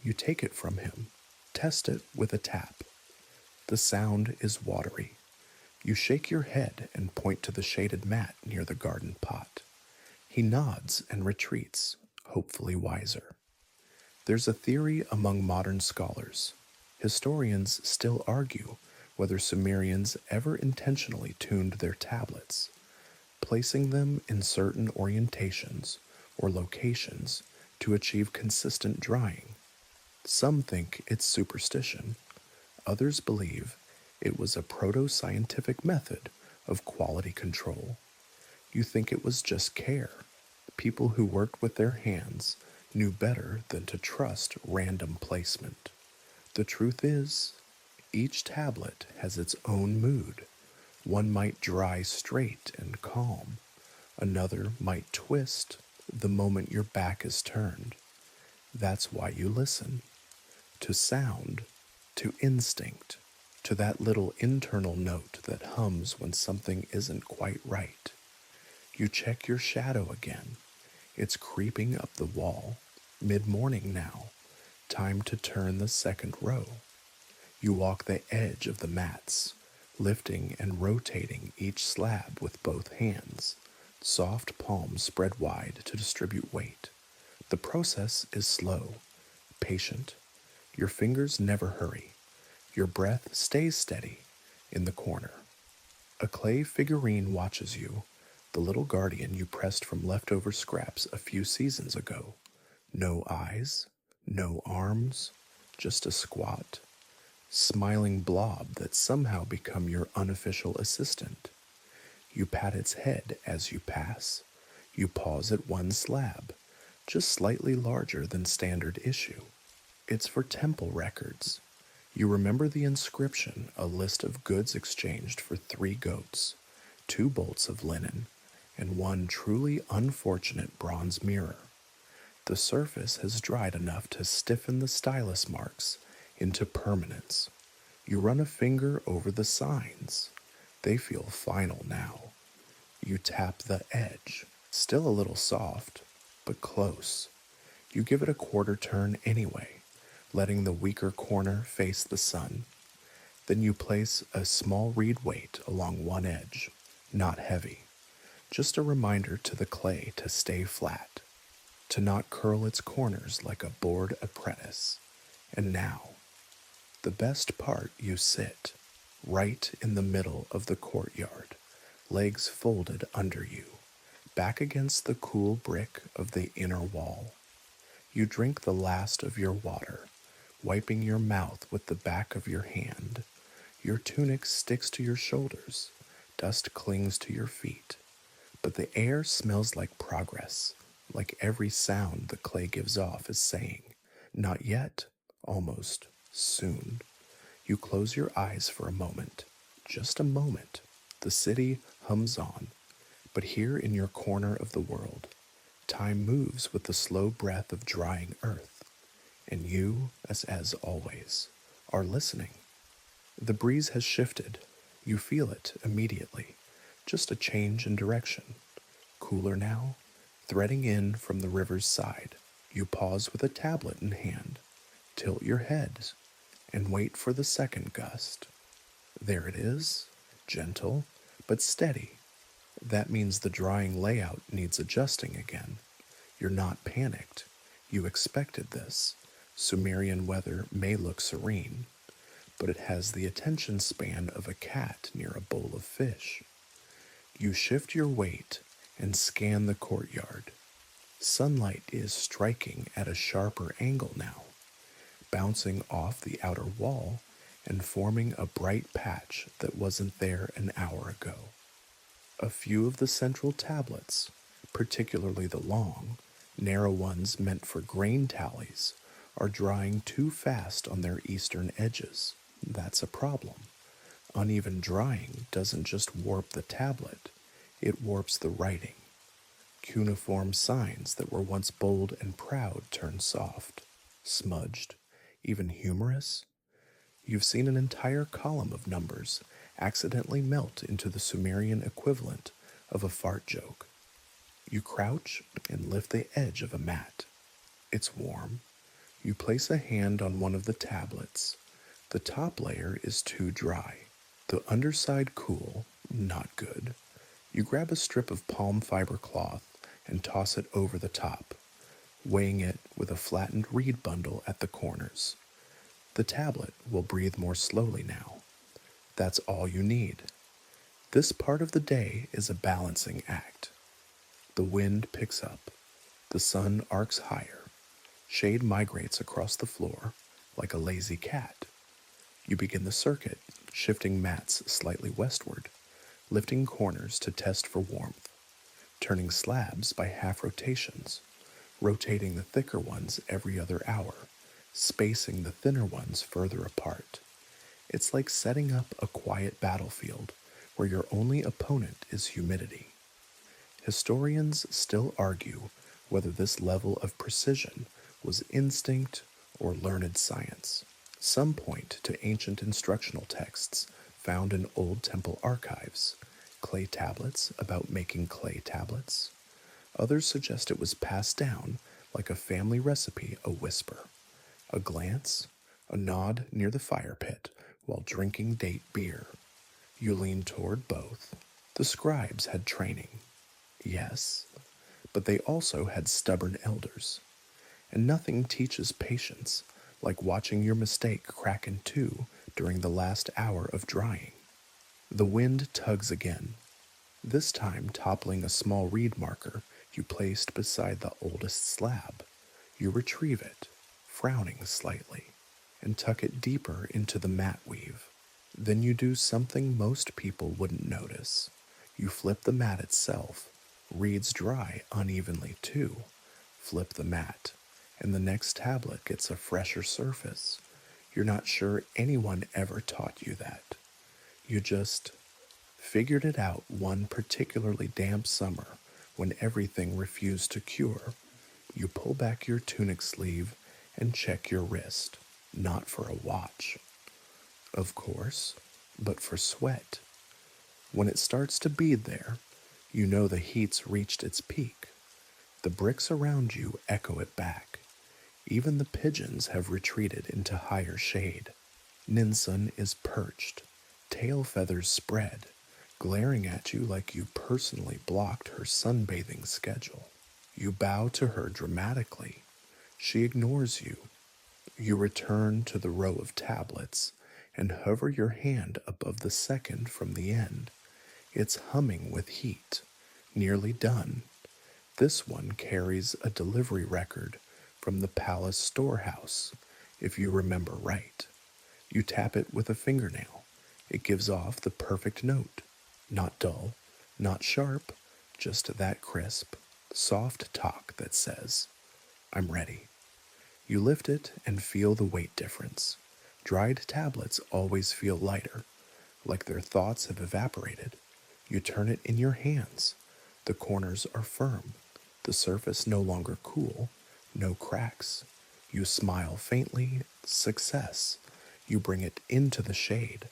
You take it from him, test it with a tap. The sound is watery. You shake your head and point to the shaded mat near the garden pot. He nods and retreats, hopefully wiser. There's a theory among modern scholars. Historians still argue whether Sumerians ever intentionally tuned their tablets, placing them in certain orientations or locations to achieve consistent drying. Some think it's superstition. Others believe it was a proto-scientific method of quality control. You think it was just care. People who worked with their hands knew better than to trust random placement. The truth is, each tablet has its own mood. One might dry straight and calm. Another might twist the moment your back is turned. That's why you listen. To sound, to instinct, to that little internal note that hums when something isn't quite right. You check your shadow again. It's creeping up the wall. Mid-morning now. Time to turn the second row. You walk the edge of the mats, lifting and rotating each slab with both hands, soft palms spread wide to distribute weight. The process is slow, patient. Your fingers never hurry. Your breath stays steady in the corner. A clay figurine watches you, the little guardian you pressed from leftover scraps a few seasons ago. No eyes, no arms, just a squat, smiling blob that's somehow become your unofficial assistant. You pat its head as you pass. You pause at one slab, just slightly larger than standard issue. It's for temple records. You remember the inscription, a list of goods exchanged for 3 goats, 2 bolts of linen, and 1 truly unfortunate bronze mirror. The surface has dried enough to stiffen the stylus marks into permanence. You run a finger over the signs. They feel final now. You tap the edge, still a little soft, but close. You give it a quarter turn anyway, letting the weaker corner face the sun. Then you place a small reed weight along one edge, not heavy. Just a reminder to the clay to stay flat, to not curl its corners like a bored apprentice. And now, the best part, you sit, right in the middle of the courtyard, legs folded under you, back against the cool brick of the inner wall. You drink the last of your water, wiping your mouth with the back of your hand. Your tunic sticks to your shoulders, dust clings to your feet, but the air smells like progress, like every sound the clay gives off is saying, not yet, almost, soon. You close your eyes for a moment, just a moment. The city hums on, but here in your corner of the world, time moves with the slow breath of drying earth, and you, as always, are listening. The breeze has shifted. You feel it immediately, just a change in direction. Cooler now, threading in from the river's side. You pause with a tablet in hand, tilt your head, and wait for the second gust. There it is, gentle but steady. That means the drying layout needs adjusting again. You're not panicked. You expected this. Sumerian weather may look serene, but it has the attention span of a cat near a bowl of fish. You shift your weight and scan the courtyard. Sunlight is striking at a sharper angle now, bouncing off the outer wall and forming a bright patch that wasn't there an hour ago. A few of the central tablets, particularly the long, narrow ones meant for grain tallies, are drying too fast on their eastern edges. That's a problem. Uneven drying doesn't just warp the tablet, it warps the writing. Cuneiform signs that were once bold and proud turn soft, smudged, even humorous. You've seen an entire column of numbers accidentally melt into the Sumerian equivalent of a fart joke. You crouch and lift the edge of a mat. It's warm. You place a hand on one of the tablets. The top layer is too dry. The underside cool, not good. You grab a strip of palm fiber cloth and toss it over the top, weighing it with a flattened reed bundle at the corners. The tablet will breathe more slowly now. That's all you need. This part of the day is a balancing act. The wind picks up. The sun arcs higher. Shade migrates across the floor like a lazy cat. You begin the circuit, shifting mats slightly westward, lifting corners to test for warmth, turning slabs by half rotations, rotating the thicker ones every other hour, spacing the thinner ones further apart. It's like setting up a quiet battlefield where your only opponent is humidity. Historians still argue whether this level of precision was instinct or learned science. Some point to ancient instructional texts found in old temple archives, clay tablets about making clay tablets. Others suggest it was passed down like a family recipe, a whisper, a glance, a nod near the fire pit while drinking date beer. You lean toward both. The scribes had training, yes, but they also had stubborn elders. And nothing teaches patience like watching your mistake crack in two during the last hour of drying. The wind tugs again, this time toppling a small reed marker you placed beside the oldest slab. You retrieve it, frowning slightly, and tuck it deeper into the mat weave. Then you do something most people wouldn't notice. You flip the mat itself. Reeds dry unevenly too. Flip the mat, and the next tablet gets a fresher surface. You're not sure anyone ever taught you that. You just figured it out one particularly damp summer when everything refused to cure. You pull back your tunic sleeve and check your wrist, not for a watch, of course, but for sweat. When it starts to bead there, you know the heat's reached its peak. The bricks around you echo it back. Even the pigeons have retreated into higher shade. Ninsun is perched, tail feathers spread, glaring at you like you personally blocked her sunbathing schedule. You bow to her dramatically. She ignores you. You return to the row of tablets and hover your hand above the second from the end. It's humming with heat, nearly done. This one carries a delivery record from the palace storehouse, if you remember right. You tap it with a fingernail. It gives off the perfect note. Not dull, not sharp, just that crisp, soft talk that says, "I'm ready." You lift it and feel the weight difference. Dried tablets always feel lighter, like their thoughts have evaporated. You turn it in your hands. The corners are firm, the surface no longer cool, no cracks. You smile faintly, success. You bring it into the shade,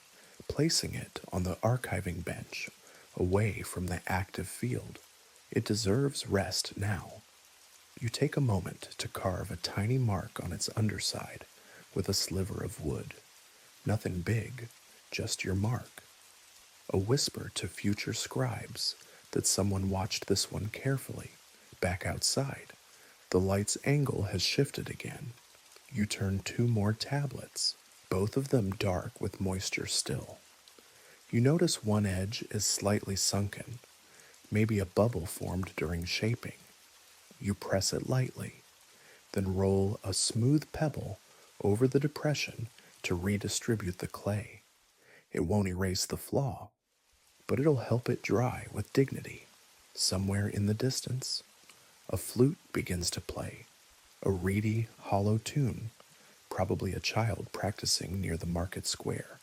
placing it on the archiving bench, away from the active field. It deserves rest now. You take a moment to carve a tiny mark on its underside with a sliver of wood. Nothing big, just your mark. A whisper to future scribes that someone watched this one carefully. Back outside, the light's angle has shifted again. You turn two more tablets, both of them dark with moisture still. You notice one edge is slightly sunken, maybe a bubble formed during shaping. You press it lightly, then roll a smooth pebble over the depression to redistribute the clay. It won't erase the flaw, but it'll help it dry with dignity. Somewhere in the distance, a flute begins to play, a reedy, hollow tune, probably a child practicing near the market square.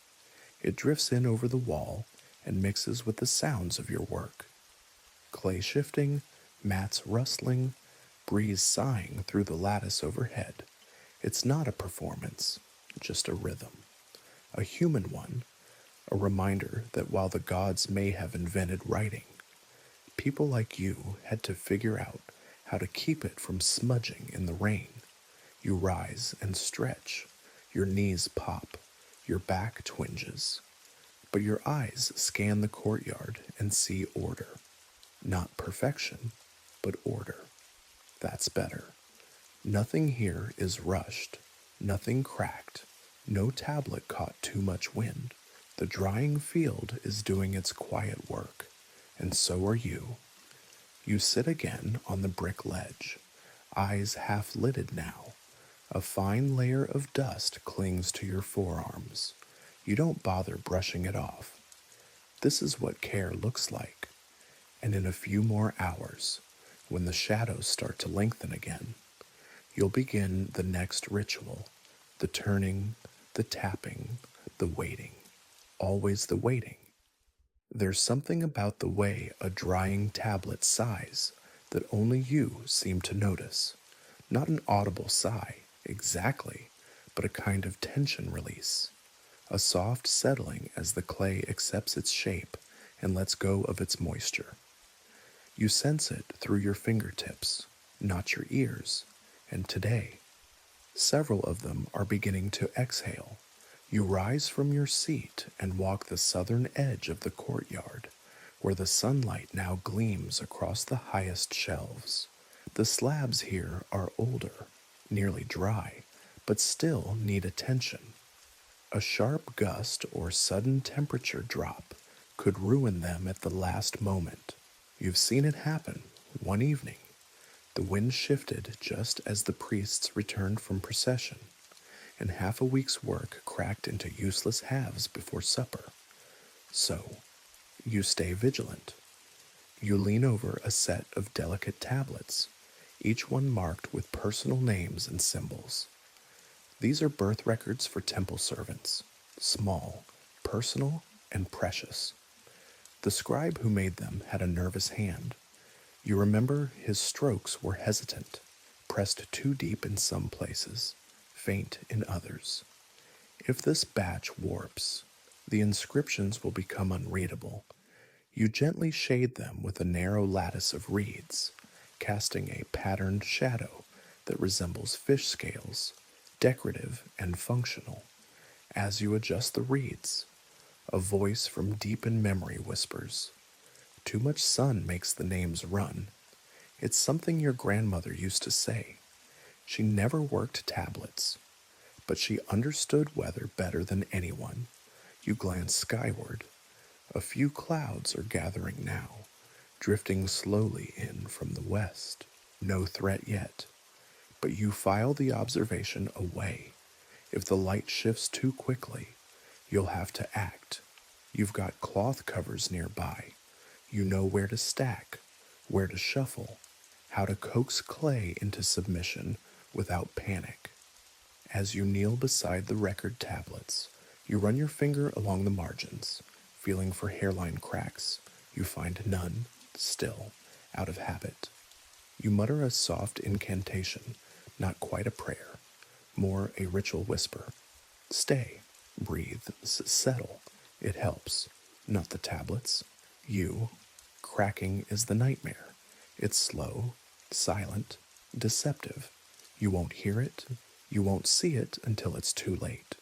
It drifts in over the wall and mixes with the sounds of your work. Clay shifting, mats rustling, breeze sighing through the lattice overhead. It's not a performance, just a rhythm. A human one, a reminder that while the gods may have invented writing, people like you had to figure out how to keep it from smudging in the rain. You rise and stretch, your knees pop, your back twinges, but your eyes scan the courtyard and see order. Not perfection, but order. That's better. Nothing here is rushed, nothing cracked, no tablet caught too much wind. The drying field is doing its quiet work, and so are you. You sit again on the brick ledge, eyes half-lidded now. A fine layer of dust clings to your forearms. You don't bother brushing it off. This is what care looks like. And in a few more hours, when the shadows start to lengthen again, you'll begin the next ritual, the turning, the tapping, the waiting. Always the waiting. There's something about the way a drying tablet sighs that only you seem to notice. Not an audible sigh, exactly, but a kind of tension release. A soft settling as the clay accepts its shape and lets go of its moisture. You sense it through your fingertips, not your ears, and today, several of them are beginning to exhale. You rise from your seat and walk the southern edge of the courtyard, where the sunlight now gleams across the highest shelves. The slabs here are older, nearly dry, but still need attention. A sharp gust or sudden temperature drop could ruin them at the last moment. You've seen it happen one evening. The wind shifted just as the priests returned from procession, and half a week's work cracked into useless halves before supper. So, you stay vigilant. You lean over a set of delicate tablets, each one marked with personal names and symbols. These are birth records for temple servants, small, personal, and precious. The scribe who made them had a nervous hand. You remember his strokes were hesitant, pressed too deep in some places, faint in others. If this batch warps, the inscriptions will become unreadable. You gently shade them with a narrow lattice of reeds, casting a patterned shadow that resembles fish scales, decorative and functional. As you adjust the reeds, a voice from deep in memory whispers, "Too much sun makes the names run." It's something your grandmother used to say. She never worked tablets, but she understood weather better than anyone. You glance skyward. A few clouds are gathering now, drifting slowly in from the west. No threat yet, but you file the observation away. If the light shifts too quickly, you'll have to act. You've got cloth covers nearby. You know where to stack, where to shuffle, how to coax clay into submission without panic. As you kneel beside the record tablets, you run your finger along the margins, feeling for hairline cracks. You find none, still, out of habit. You mutter a soft incantation, not quite a prayer, more a ritual whisper. Stay, breathe, settle. It helps, not the tablets. You. Cracking is the nightmare. It's slow, silent, deceptive. You won't hear it, you won't see it until it's too late.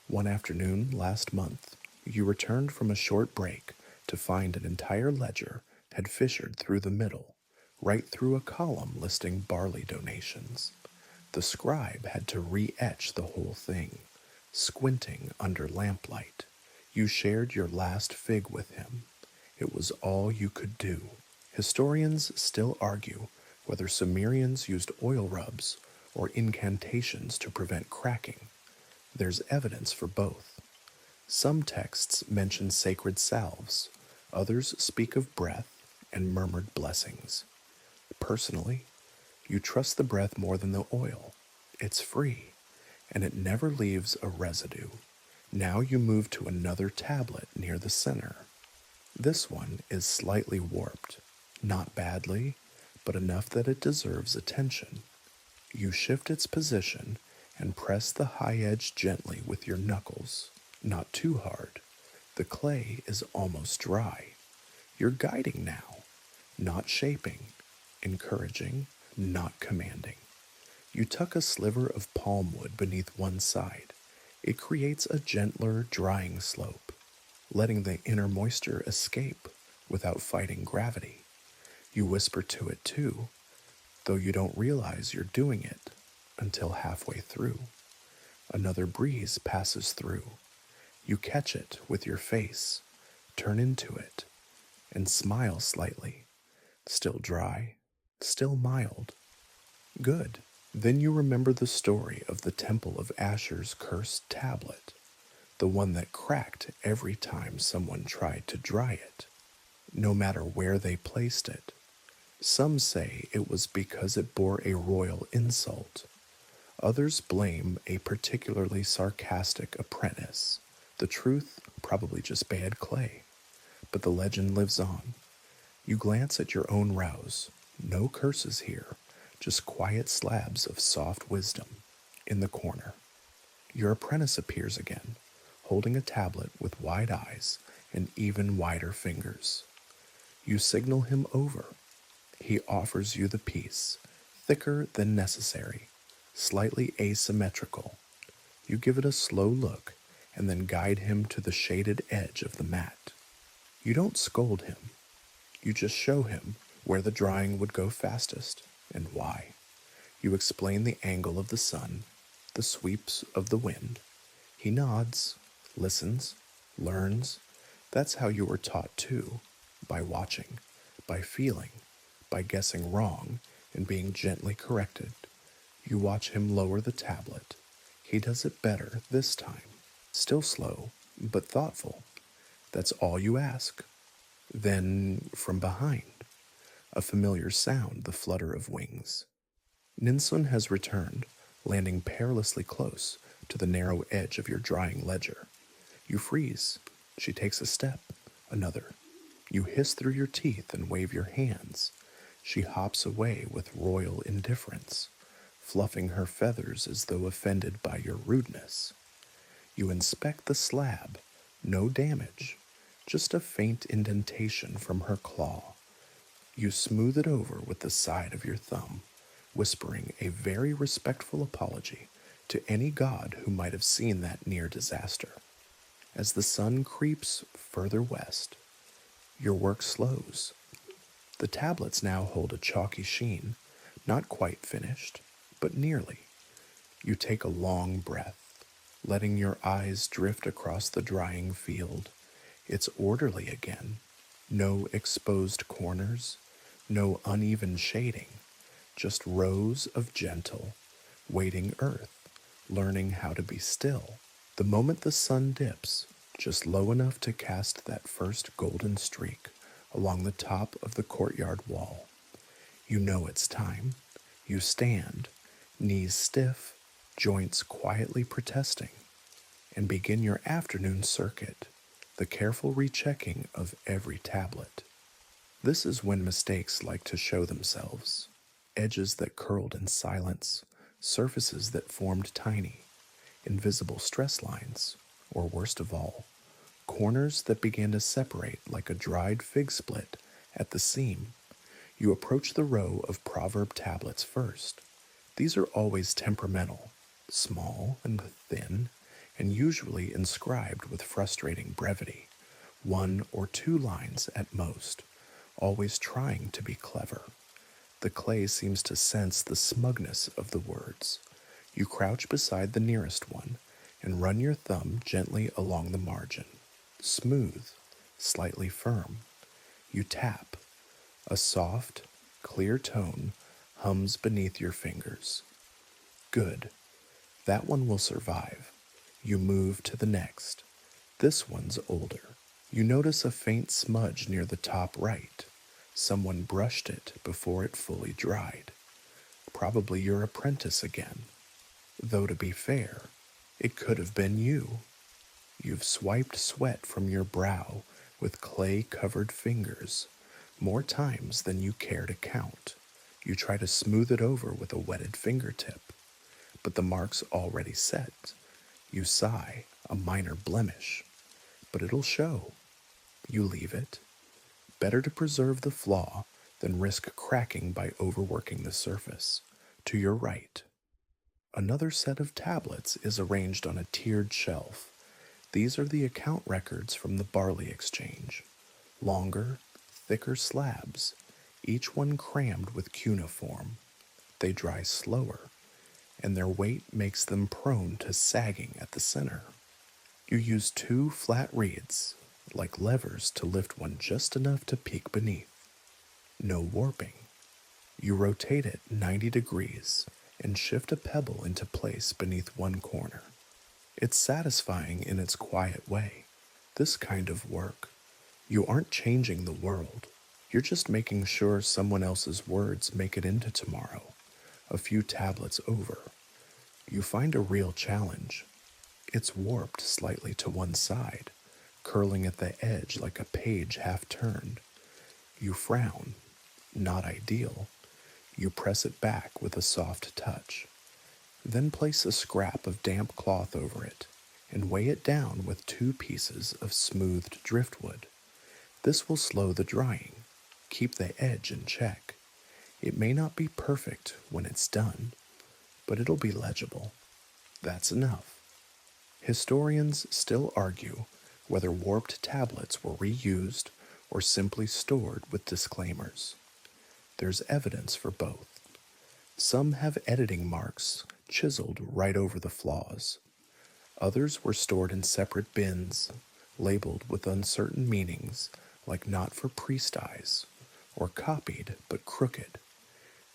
One afternoon last month, you returned from a short break to find an entire ledger had fissured through the middle, right through a column listing barley donations. The scribe had to re-etch the whole thing, squinting under lamplight. You shared your last fig with him. It was all you could do. Historians still argue whether Sumerians used oil rubs or incantations to prevent cracking. There's evidence for both. Some texts mention sacred salves, others speak of breath and murmured blessings. Personally, you trust the breath more than the oil. It's free, and it never leaves a residue. Now you move to another tablet near the center. This one is slightly warped, not badly, but enough that it deserves attention. You shift its position and press the high edge gently with your knuckles, not too hard. The clay is almost dry. You're guiding now, not shaping, encouraging, not commanding. You tuck a sliver of palm wood beneath one side. It creates a gentler drying slope, letting the inner moisture escape without fighting gravity. You whisper to it too, though you don't realize you're doing it until halfway through. Another breeze passes through. You catch it with your face, turn into it, and smile slightly. Still dry, still mild. Good. Then you remember the story of the temple of Asher's cursed tablet. the one that cracked every time someone tried to dry it, no matter where they placed it. Some say it was because it bore a royal insult. Others blame a particularly sarcastic apprentice. The truth, probably just bad clay. But the legend lives on. You glance at your own rows. No curses here, just quiet slabs of soft wisdom in the corner. Your apprentice appears again, holding a tablet with wide eyes and even wider fingers. You signal him over. He offers you the piece, thicker than necessary, slightly asymmetrical. You give it a slow look and then guide him to the shaded edge of the mat. You don't scold him. You just show him where the drying would go fastest and why. You explain the angle of the sun, the sweeps of the wind. He nods, listens, learns. That's how you were taught too, by watching, by feeling, by guessing wrong and being gently corrected. You watch him lower the tablet. He does it better this time. Still slow, but thoughtful. That's all you ask. Then, from behind, a familiar sound, the flutter of wings. Ninsun has returned, landing perilously close to the narrow edge of your drying ledger. You freeze. She takes a step, another. You hiss through your teeth and wave your hands. She hops away with royal indifference, fluffing her feathers as though offended by your rudeness. You inspect the slab. No damage, just a faint indentation from her claw. You smooth it over with the side of your thumb, whispering a very respectful apology to any god who might have seen that near disaster. As the sun creeps further west, your work slows. The tablets now hold a chalky sheen, not quite finished, but nearly. You take a long breath, letting your eyes drift across the drying field. It's orderly again. No exposed corners, no uneven shading, just rows of gentle, waiting earth, learning how to be still. The moment the sun dips, just low enough to cast that first golden streak along the top of the courtyard wall, you know it's time. You stand, knees stiff, joints quietly protesting, and begin your afternoon circuit, the careful rechecking of every tablet. This is when mistakes like to show themselves. Edges that curled in silence, surfaces that formed tiny, invisible stress lines, or worst of all, corners that began to separate like a dried fig split at the seam. You approach the row of proverb tablets first. These are always temperamental, small and thin, and usually inscribed with frustrating brevity, 1 or 2 lines at most, always trying to be clever. The clay seems to sense the smugness of the words. You crouch beside the nearest one and run your thumb gently along the margin. Smooth, slightly firm. You tap. A soft, clear tone hums beneath your fingers. Good. That one will survive. You move to the next. This one's older. You notice a faint smudge near the top right. Someone brushed it before it fully dried. Probably your apprentice again. Though to be fair, it could have been you. You've swiped sweat from your brow with clay-covered fingers, more times than you care to count. You try to smooth it over with a wetted fingertip, but the mark's already set. You sigh, a minor blemish, but it'll show. You leave it. Better to preserve the flaw than risk cracking by overworking the surface. To your right, another set of tablets is arranged on a tiered shelf. These are the account records from the barley exchange. Longer, thicker slabs, each one crammed with cuneiform. They dry slower, and their weight makes them prone to sagging at the center. You use 2 flat reeds, like levers to lift one just enough to peek beneath. No warping. You rotate it 90 degrees and shift a pebble into place beneath one corner. It's satisfying in its quiet way. This kind of work. You aren't changing the world. You're just making sure someone else's words make it into tomorrow, a few tablets over. You find a real challenge. It's warped slightly to one side, curling at the edge like a page half turned. You frown. Not ideal. You press it back with a soft touch. Then place a scrap of damp cloth over it and weigh it down with 2 pieces of smoothed driftwood. This will slow the drying, keep the edge in check. It may not be perfect when it's done, but it'll be legible. That's enough. Historians still argue whether warped tablets were reused or simply stored with disclaimers. There's evidence for both. Some have editing marks chiseled right over the flaws. Others were stored in separate bins, labeled with uncertain meanings like not for priest eyes, or copied but crooked.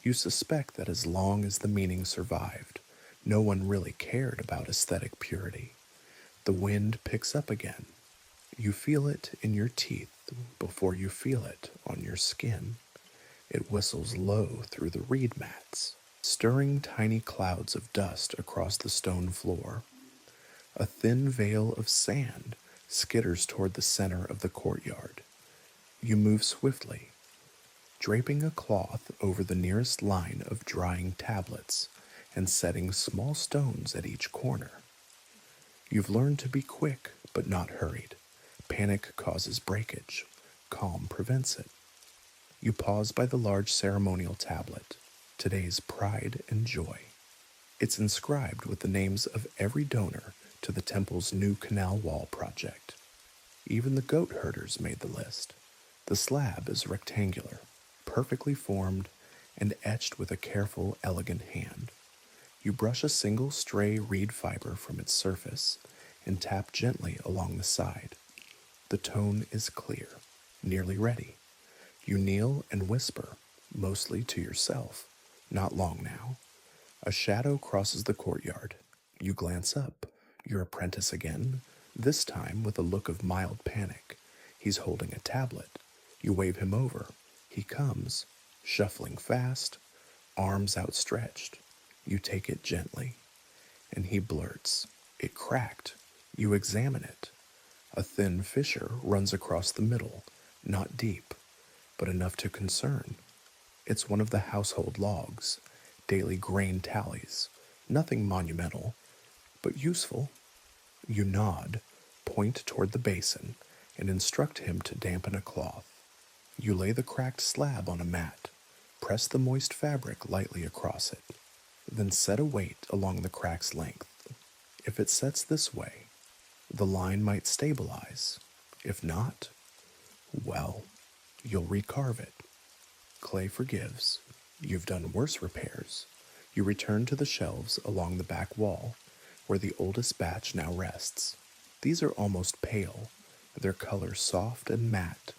You suspect that as long as the meaning survived, no one really cared about aesthetic purity. The wind picks up again. You feel it in your teeth before you feel it on your skin. It whistles low through the reed mats, stirring tiny clouds of dust across the stone floor. A thin veil of sand skitters toward the center of the courtyard. You move swiftly, draping a cloth over the nearest line of drying tablets and setting small stones at each corner. You've learned to be quick but not hurried. Panic causes breakage. Calm prevents it. You pause by the large ceremonial tablet, today's pride and joy. It's inscribed with the names of every donor to the temple's new canal wall project. Even the goat herders made the list. The slab is rectangular, perfectly formed, and etched with a careful, elegant hand. You brush a single stray reed fiber from its surface and tap gently along the side. The tone is clear, nearly ready. You kneel and whisper, mostly to yourself. Not long now. A shadow crosses the courtyard. You glance up. Your apprentice again, this time with a look of mild panic. He's holding a tablet. You wave him over. He comes, shuffling fast, arms outstretched. You take it gently, and he blurts, "It cracked." You examine it. A thin fissure runs across the middle, not deep, but enough to concern. It's one of the household logs, daily grain tallies, nothing monumental, but useful. You nod, point toward the basin, and instruct him to dampen a cloth. You lay the cracked slab on a mat, press the moist fabric lightly across it, then set a weight along the crack's length. If it sets this way, the line might stabilize. If not, well, you'll recarve it. Clay forgives. You've done worse repairs. You return to the shelves along the back wall, where the oldest batch now rests. These are almost pale, their color soft and matte,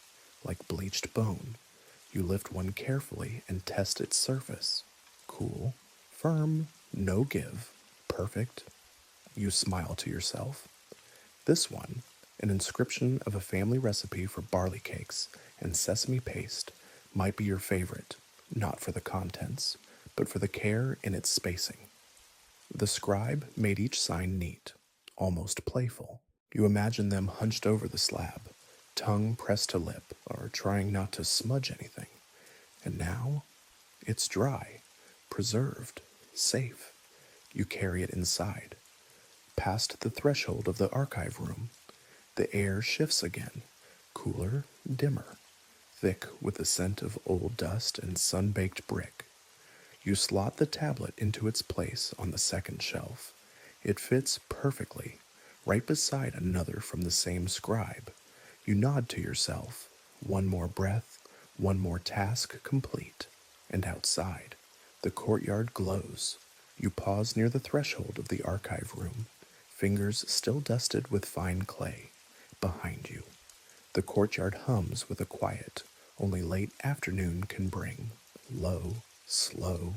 like bleached bone. You lift one carefully and test its surface. Cool, firm, no give, perfect. You smile to yourself. This one, an inscription of a family recipe for barley cakes and sesame paste, might be your favorite, not for the contents, but for the care in its spacing. The scribe made each sign neat, almost playful. You imagine them hunched over the slab, tongue pressed to lip, or trying not to smudge anything. And now, it's dry, preserved, safe. You carry it inside. Past the threshold of the archive room, the air shifts again, cooler, dimmer, thick with the scent of old dust and sun-baked brick. You slot the tablet into its place on the second shelf. It fits perfectly, right beside another from the same scribe. You nod to yourself. One more breath, one more task complete. And outside, the courtyard glows. You pause near the threshold of the archive room, fingers still dusted with fine clay. Behind you, the courtyard hums with a quiet only late afternoon can bring, low, slow,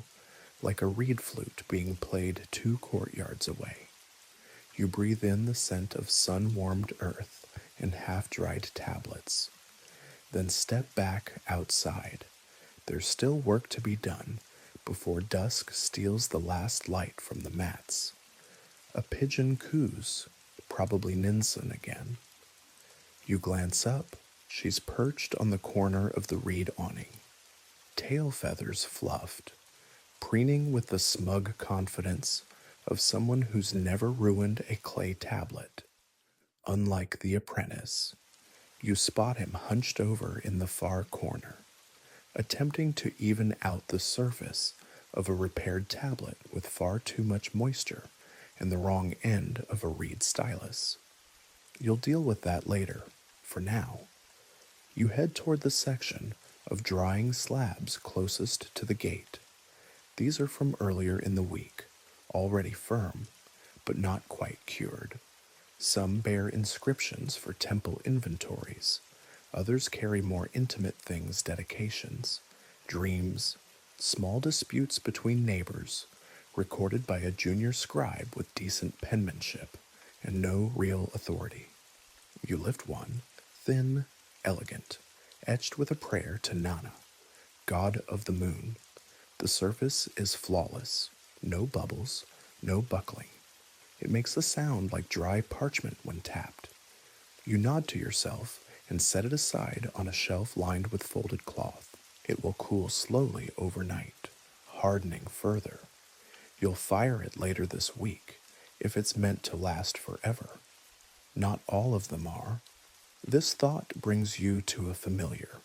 like a reed flute being played 2 courtyards away. You breathe in the scent of sun-warmed earth and half-dried tablets. Then step back outside. There's still work to be done before dusk steals the last light from the mats. A pigeon coos, probably Ninsun again. You glance up. She's perched on the corner of the reed awning, tail feathers fluffed, preening with the smug confidence of someone who's never ruined a clay tablet. Unlike the apprentice, you spot him hunched over in the far corner, attempting to even out the surface of a repaired tablet with far too much moisture and the wrong end of a reed stylus. You'll deal with that later. For now, you head toward the section of drying slabs closest to the gate. These are from earlier in the week, already firm, but not quite cured. Some bear inscriptions for temple inventories. Others carry more intimate things, dedications, dreams, small disputes between neighbors, recorded by a junior scribe with decent penmanship and no real authority. You lift one, thin, elegant, etched with a prayer to Nana, god of the moon. The surface is flawless, no bubbles, no buckling. It makes a sound like dry parchment when tapped. You nod to yourself and set it aside on a shelf lined with folded cloth. It will cool slowly overnight, hardening further. You'll fire it later this week, if it's meant to last forever. Not all of them are. This thought brings you to a familiar,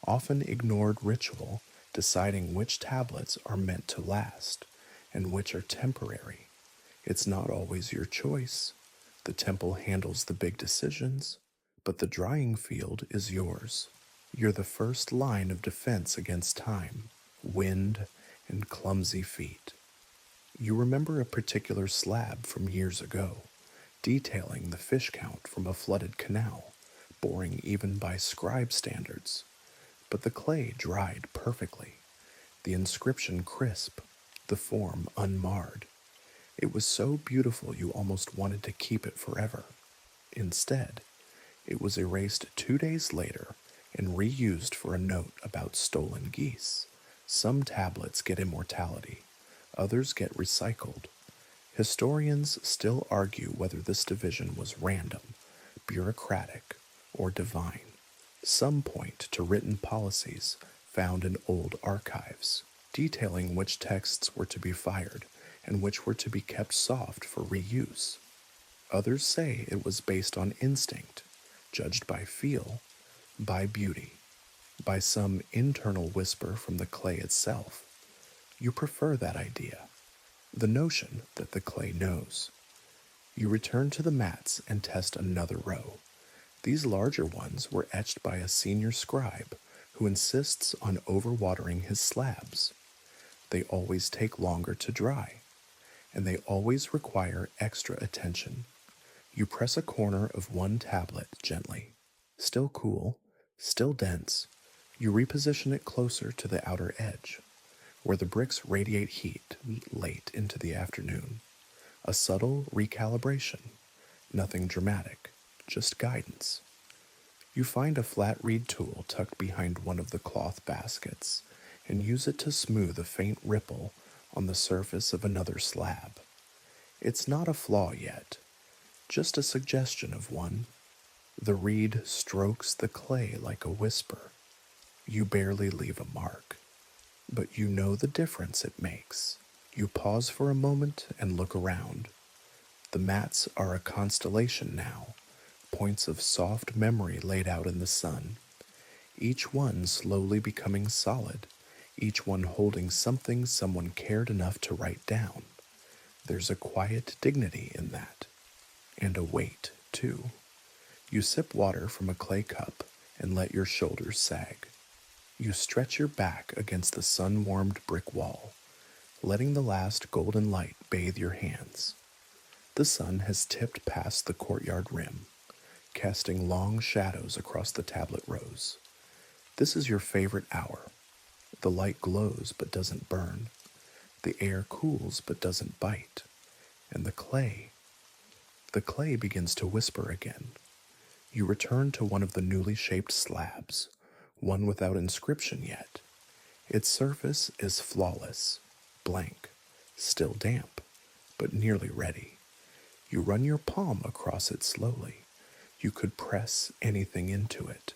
often ignored ritual deciding which tablets are meant to last and which are temporary. It's not always your choice. The temple handles the big decisions, but the drying field is yours. You're the first line of defense against time, wind, and clumsy feet. You remember a particular slab from years ago, detailing the fish count from a flooded canal, boring even by scribe standards. But the clay dried perfectly, the inscription crisp, the form unmarred. It was so beautiful you almost wanted to keep it forever. Instead, it was erased 2 days later and reused for a note about stolen geese. Some tablets get immortality, others get recycled. Historians still argue whether this division was random, bureaucratic, or divine. Some point to written policies found in old archives, detailing which texts were to be fired and which were to be kept soft for reuse. Others say it was based on instinct, judged by feel, by beauty, by some internal whisper from the clay itself. You prefer that idea, the notion that the clay knows. You return to the mats and test another row. These larger ones were etched by a senior scribe who insists on overwatering his slabs. They always take longer to dry, and they always require extra attention. You press a corner of one tablet gently. Still cool, still dense. You reposition it closer to the outer edge, where the bricks radiate heat late into the afternoon. A subtle recalibration. Nothing dramatic, just guidance. You find a flat reed tool tucked behind one of the cloth baskets and use it to smooth a faint ripple on the surface of another slab. It's not a flaw yet, just a suggestion of one. The reed strokes the clay like a whisper. You barely leave a mark, but you know the difference it makes. You pause for a moment and look around. The mats are a constellation now, points of soft memory laid out in the sun, each one slowly becoming solid, each one holding something someone cared enough to write down. There's a quiet dignity in that, and a weight, too. You sip water from a clay cup and let your shoulders sag. You stretch your back against the sun-warmed brick wall, letting the last golden light bathe your hands. The sun has tipped past the courtyard rim, casting long shadows across the tablet rows. This is your favorite hour. The light glows but doesn't burn. The air cools but doesn't bite. And the clay, The clay begins to whisper again. You return to one of the newly shaped slabs, one without inscription yet. Its surface is flawless, blank, still damp, but nearly ready. You run your palm across it slowly. You could press anything into it: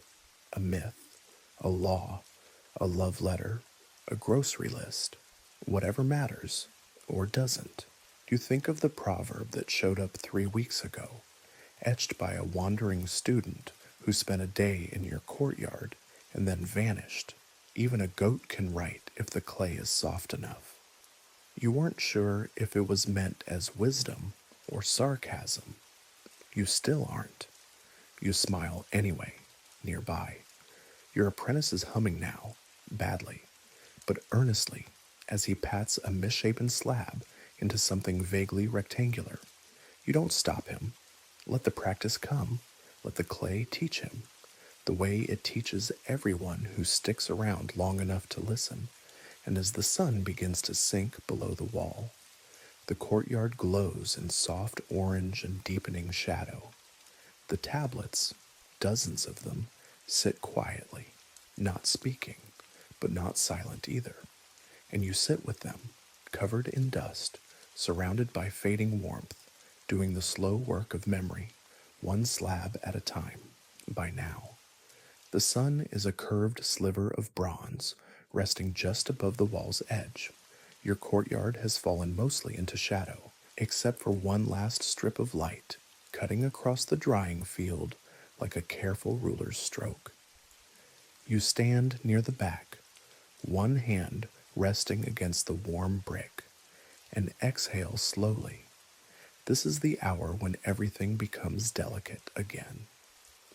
a myth, a law, a love letter, a grocery list, whatever matters or doesn't. You think of the proverb that showed up 3 weeks ago, etched by a wandering student who spent a day in your courtyard and then vanished. Even a goat can write if the clay is soft enough. You weren't sure if it was meant as wisdom or sarcasm. You still aren't. You smile anyway, nearby. Your apprentice is humming now, badly, but earnestly, as he pats a misshapen slab into something vaguely rectangular. You don't stop him. Let the practice come. Let the clay teach him, the way it teaches everyone who sticks around long enough to listen. And as the sun begins to sink below the wall, the courtyard glows in soft orange and deepening shadow. The tablets, dozens of them, sit quietly, not speaking, but not silent either. And you sit with them, covered in dust, surrounded by fading warmth, doing the slow work of memory, one slab at a time, by now. The sun is a curved sliver of bronze, resting just above the wall's edge. Your courtyard has fallen mostly into shadow, except for one last strip of light, cutting across the drying field like a careful ruler's stroke. You stand near the back, one hand resting against the warm brick, and exhale slowly. This is the hour when everything becomes delicate again.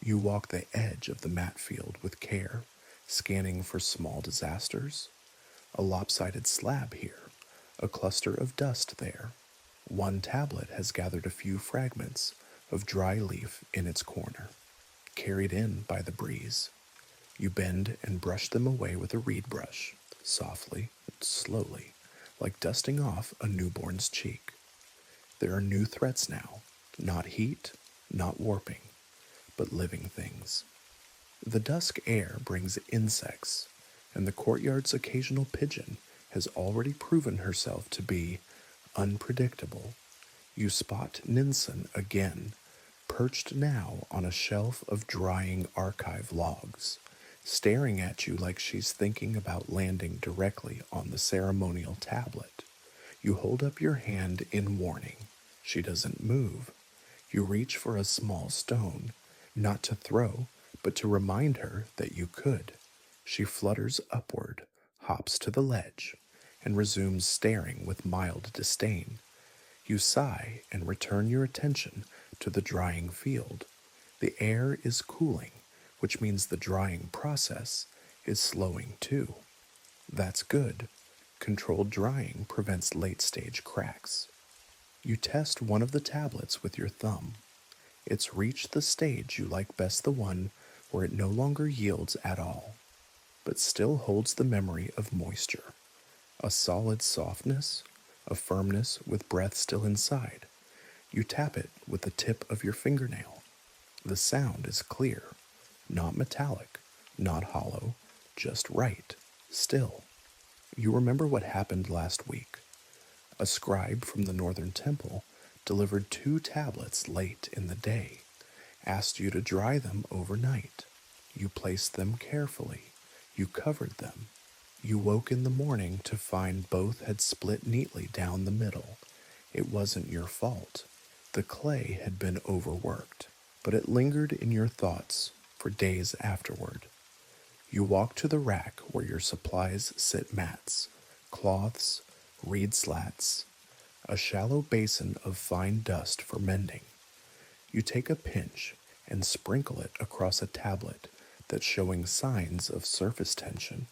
You walk the edge of the mat field with care, scanning for small disasters. A lopsided slab here, a cluster of dust there. One tablet has gathered a few fragments of dry leaf in its corner, carried in by the breeze. You bend and brush them away with a reed brush, softly, slowly, like dusting off a newborn's cheek. There are new threats now, not heat, not warping, but living things. The dusk air brings insects, and the courtyard's occasional pigeon has already proven herself to be unpredictable. You spot Ninsen again, perched now on a shelf of drying archive logs, staring at you like she's thinking about landing directly on the ceremonial tablet. You hold up your hand in warning. She doesn't move. You reach for a small stone, not to throw, but to remind her that you could. She flutters upward, hops to the ledge, and resumes staring with mild disdain. You sigh and return your attention to the drying field. The air is cooling, which means the drying process is slowing too. That's good. Controlled drying prevents late-stage cracks. You test one of the tablets with your thumb. It's reached the stage you like best, the one where it no longer yields at all, but still holds the memory of moisture, a solid softness, a firmness with breath still inside. You tap it with the tip of your fingernail. The sound is clear, not metallic, not hollow, just right, still. You remember what happened last week. A scribe from the northern temple delivered 2 tablets late in the day, asked you to dry them overnight. You placed them carefully. You covered them. You woke in the morning to find both had split neatly down the middle. It wasn't your fault. The clay had been overworked, but it lingered in your thoughts for days afterward. You walk to the rack where your supplies sit: mats, cloths, reed slats, a shallow basin of fine dust for mending. You take a pinch and sprinkle it across a tablet that's showing signs of surface tension,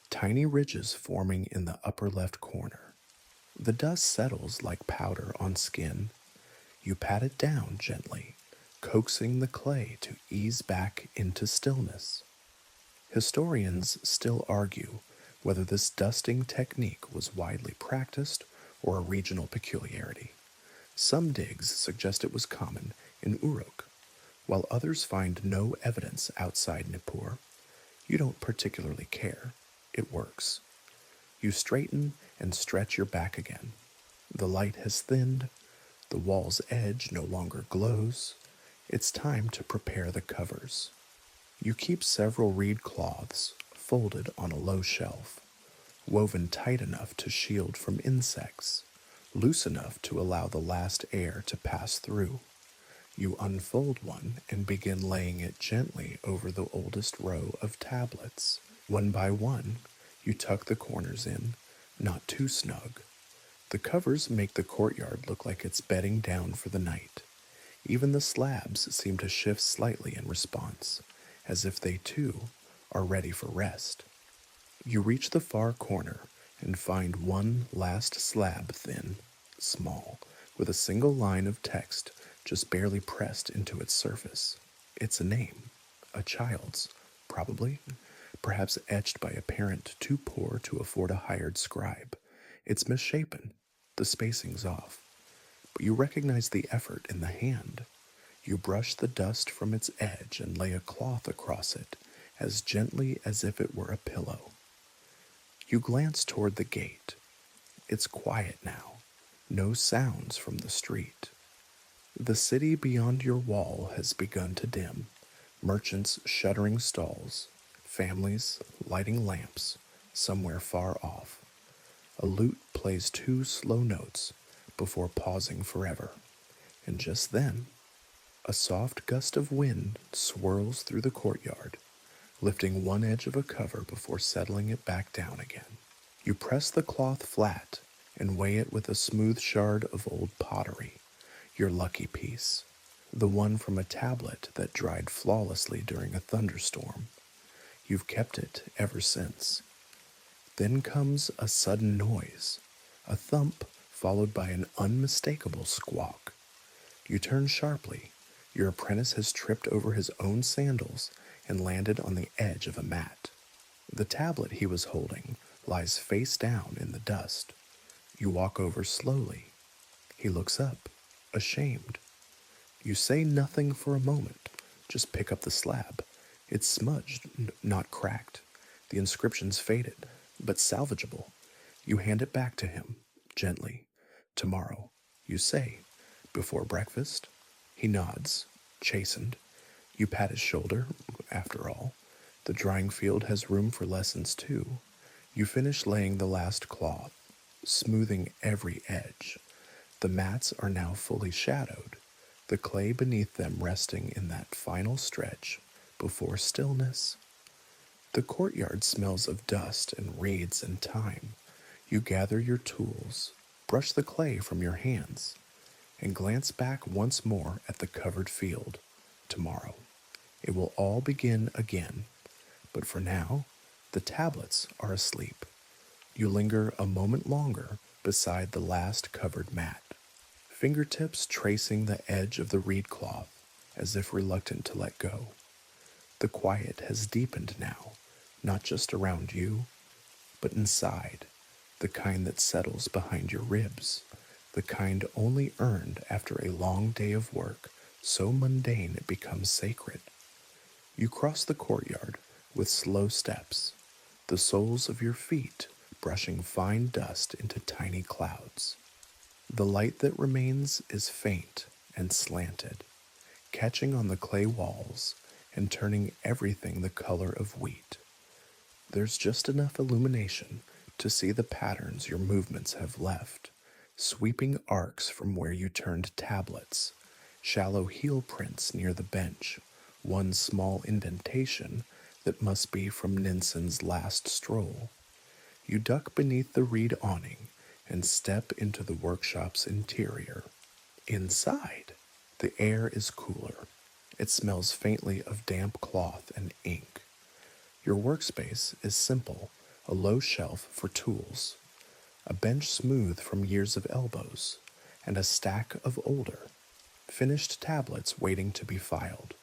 tiny ridges forming in the upper left corner. The dust settles like powder on skin. You pat it down gently, coaxing the clay to ease back into stillness. Historians still argue whether this dusting technique was widely practiced or a regional peculiarity. Some digs suggest it was common in Uruk, while others find no evidence outside Nippur. You don't particularly care. It works. You straighten and stretch your back again. The light has thinned. The wall's edge no longer glows. It's time to prepare the covers. You keep several reed cloths folded on a low shelf, woven tight enough to shield from insects, loose enough to allow the last air to pass through. You unfold one and begin laying it gently over the oldest row of tablets. One by one, you tuck the corners in, not too snug. The covers make the courtyard look like it's bedding down for the night. Even the slabs seem to shift slightly in response, as if they too are ready for rest. You reach the far corner and find one last slab thin, small, with a single line of text just barely pressed into its surface. It's a name, a child's, probably, perhaps etched by a parent too poor to afford a hired scribe. It's misshapen, the spacing's off, but you recognize the effort in the hand. You brush the dust from its edge and lay a cloth across it, as gently as if it were a pillow. You glance toward the gate. It's quiet now, no sounds from the street. The city beyond your wall has begun to dim, merchants shuttering stalls, families lighting lamps somewhere far off. A lute plays two slow notes before pausing forever, and just then, a soft gust of wind swirls through the courtyard, lifting one edge of a cover before settling it back down again. You press the cloth flat and weigh it with a smooth shard of old pottery, your lucky piece, the one from a tablet that dried flawlessly during a thunderstorm. You've kept it ever since. Then comes a sudden noise, a thump followed by an unmistakable squawk. You turn sharply. Your apprentice has tripped over his own sandals and landed on the edge of a mat. The tablet he was holding lies face down in the dust. You walk over slowly. He looks up, ashamed. You say nothing for a moment, just pick up the slab. It's smudged, not cracked. The inscription's faded, but salvageable. You hand it back to him, gently. Tomorrow, you say. Before breakfast? He nods, chastened. You pat his shoulder. After all, the drying field has room for lessons too. You finish laying the last cloth, smoothing every edge. The mats are now fully shadowed, the clay beneath them resting in that final stretch before stillness. The courtyard smells of dust and reeds and time. You gather your tools, brush the clay from your hands, and glance back once more at the covered field. Tomorrow, it will all begin again, but for now, the tablets are asleep. You linger a moment longer beside the last covered mat, fingertips tracing the edge of the reed cloth as if reluctant to let go. The quiet has deepened now, not just around you, but inside, the kind that settles behind your ribs, the kind only earned after a long day of work so mundane it becomes sacred. You cross the courtyard with slow steps, the soles of your feet brushing fine dust into tiny clouds. The light that remains is faint and slanted, catching on the clay walls and turning everything the color of wheat. There's just enough illumination to see the patterns your movements have left, sweeping arcs from where you turned tablets, shallow heel prints near the bench, one small indentation that must be from Ninson's last stroll. You duck beneath the reed awning and step into the workshop's interior. Inside, the air is cooler. It smells faintly of damp cloth and ink. Your workspace is simple, a low shelf for tools, a bench smooth from years of elbows, and a stack of older, finished tablets waiting to be filed.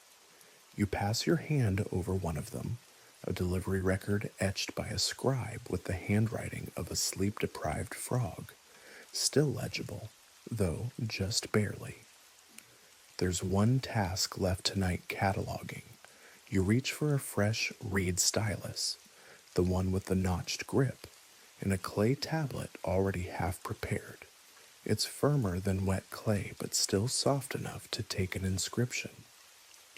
You pass your hand over one of them, a delivery record etched by a scribe with the handwriting of a sleep-deprived frog, still legible, though just barely. There's one task left tonight: cataloging. You reach for a fresh reed stylus, the one with the notched grip, and a clay tablet already half prepared. It's firmer than wet clay, but still soft enough to take an inscription.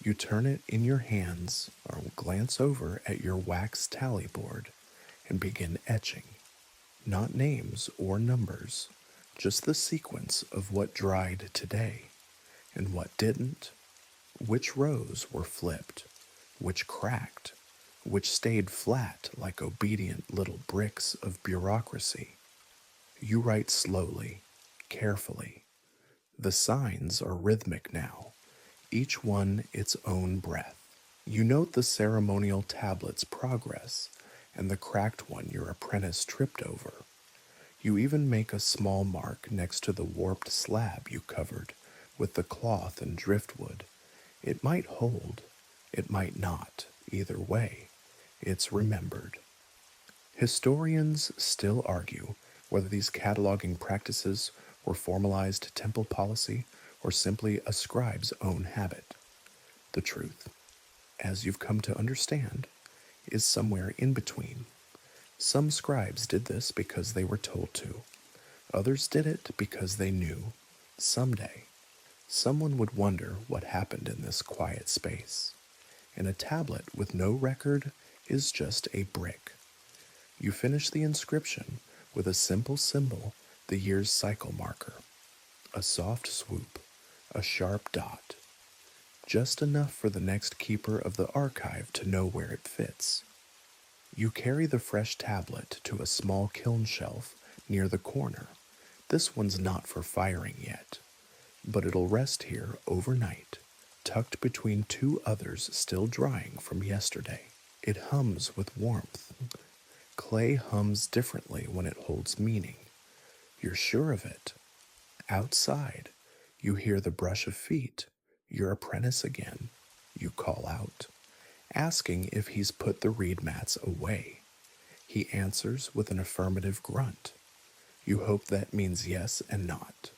You turn it in your hands or glance over at your wax tally board and begin etching. Not names or numbers, just the sequence of what dried today and what didn't, which rows were flipped, which cracked, which stayed flat like obedient little bricks of bureaucracy. You write slowly, carefully. The signs are rhythmic now, each one its own breath. You note the ceremonial tablet's progress and the cracked one your apprentice tripped over. You even make a small mark next to the warped slab you covered with the cloth and driftwood. It might hold, it might not. Either way, it's remembered. Historians still argue whether these cataloging practices were formalized temple policy or simply a scribe's own habit. The truth, as you've come to understand, is somewhere in between. Some scribes did this because they were told to. Others did it because they knew someday someone would wonder what happened in this quiet space. And a tablet with no record is just a brick. You finish the inscription with a simple symbol, the year's cycle marker. A soft swoop, a sharp dot. Just enough for the next keeper of the archive to know where it fits. You carry the fresh tablet to a small kiln shelf near the corner. This one's not for firing yet, but it'll rest here overnight, tucked between two others still drying from yesterday. It hums with warmth. Clay hums differently when it holds meaning. You're sure of it. Outside, you hear the brush of feet. Your apprentice again. You call out, asking if he's put the reed mats away. He answers with an affirmative grunt. You hope that means yes and not.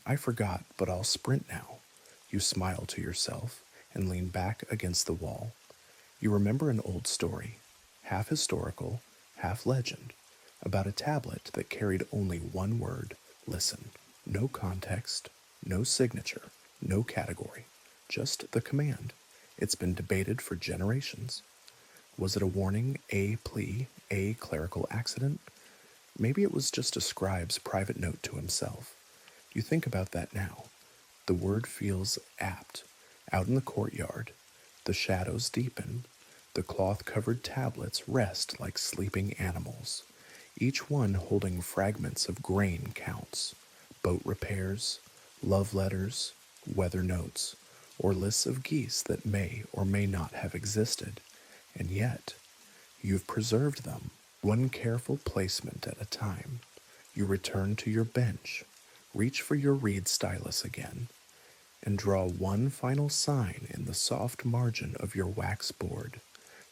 I forgot, but I'll sprint now. You smile to yourself and lean back against the wall. You remember an old story, half historical, half legend, about a tablet that carried only one word: listen. No context, no signature, no category, just the command. It's been debated for generations. Was it a warning, a plea, a clerical accident? Maybe it was just a scribe's private note to himself. You think about that now. The word feels apt. Out in the courtyard, the shadows deepen. The cloth-covered tablets rest like sleeping animals. Each one holding fragments of grain counts. Boat repairs, love letters, weather notes, or lists of geese that may or may not have existed. And yet, you've preserved them, one careful placement at a time. You return to your bench, reach for your reed stylus again, and draw one final sign in the soft margin of your wax board.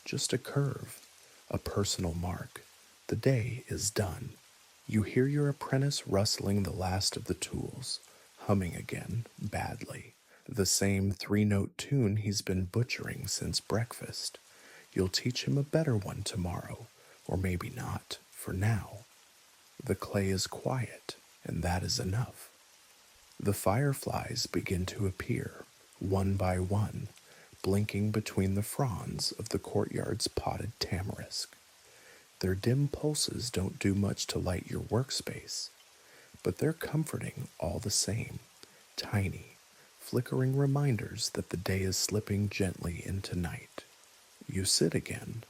Just a curve, a personal mark. The day is done. You hear your apprentice rustling the last of the tools, humming again, badly. The same three-note tune he's been butchering since breakfast. You'll teach him a better one tomorrow, or maybe not, for now. The clay is quiet, and that is enough. The fireflies begin to appear, one by one, blinking between the fronds of the courtyard's potted tamarisk. Their dim pulses don't do much to light your workspace, but they're comforting all the same, tiny, flickering reminders that the day is slipping gently into night. You sit again,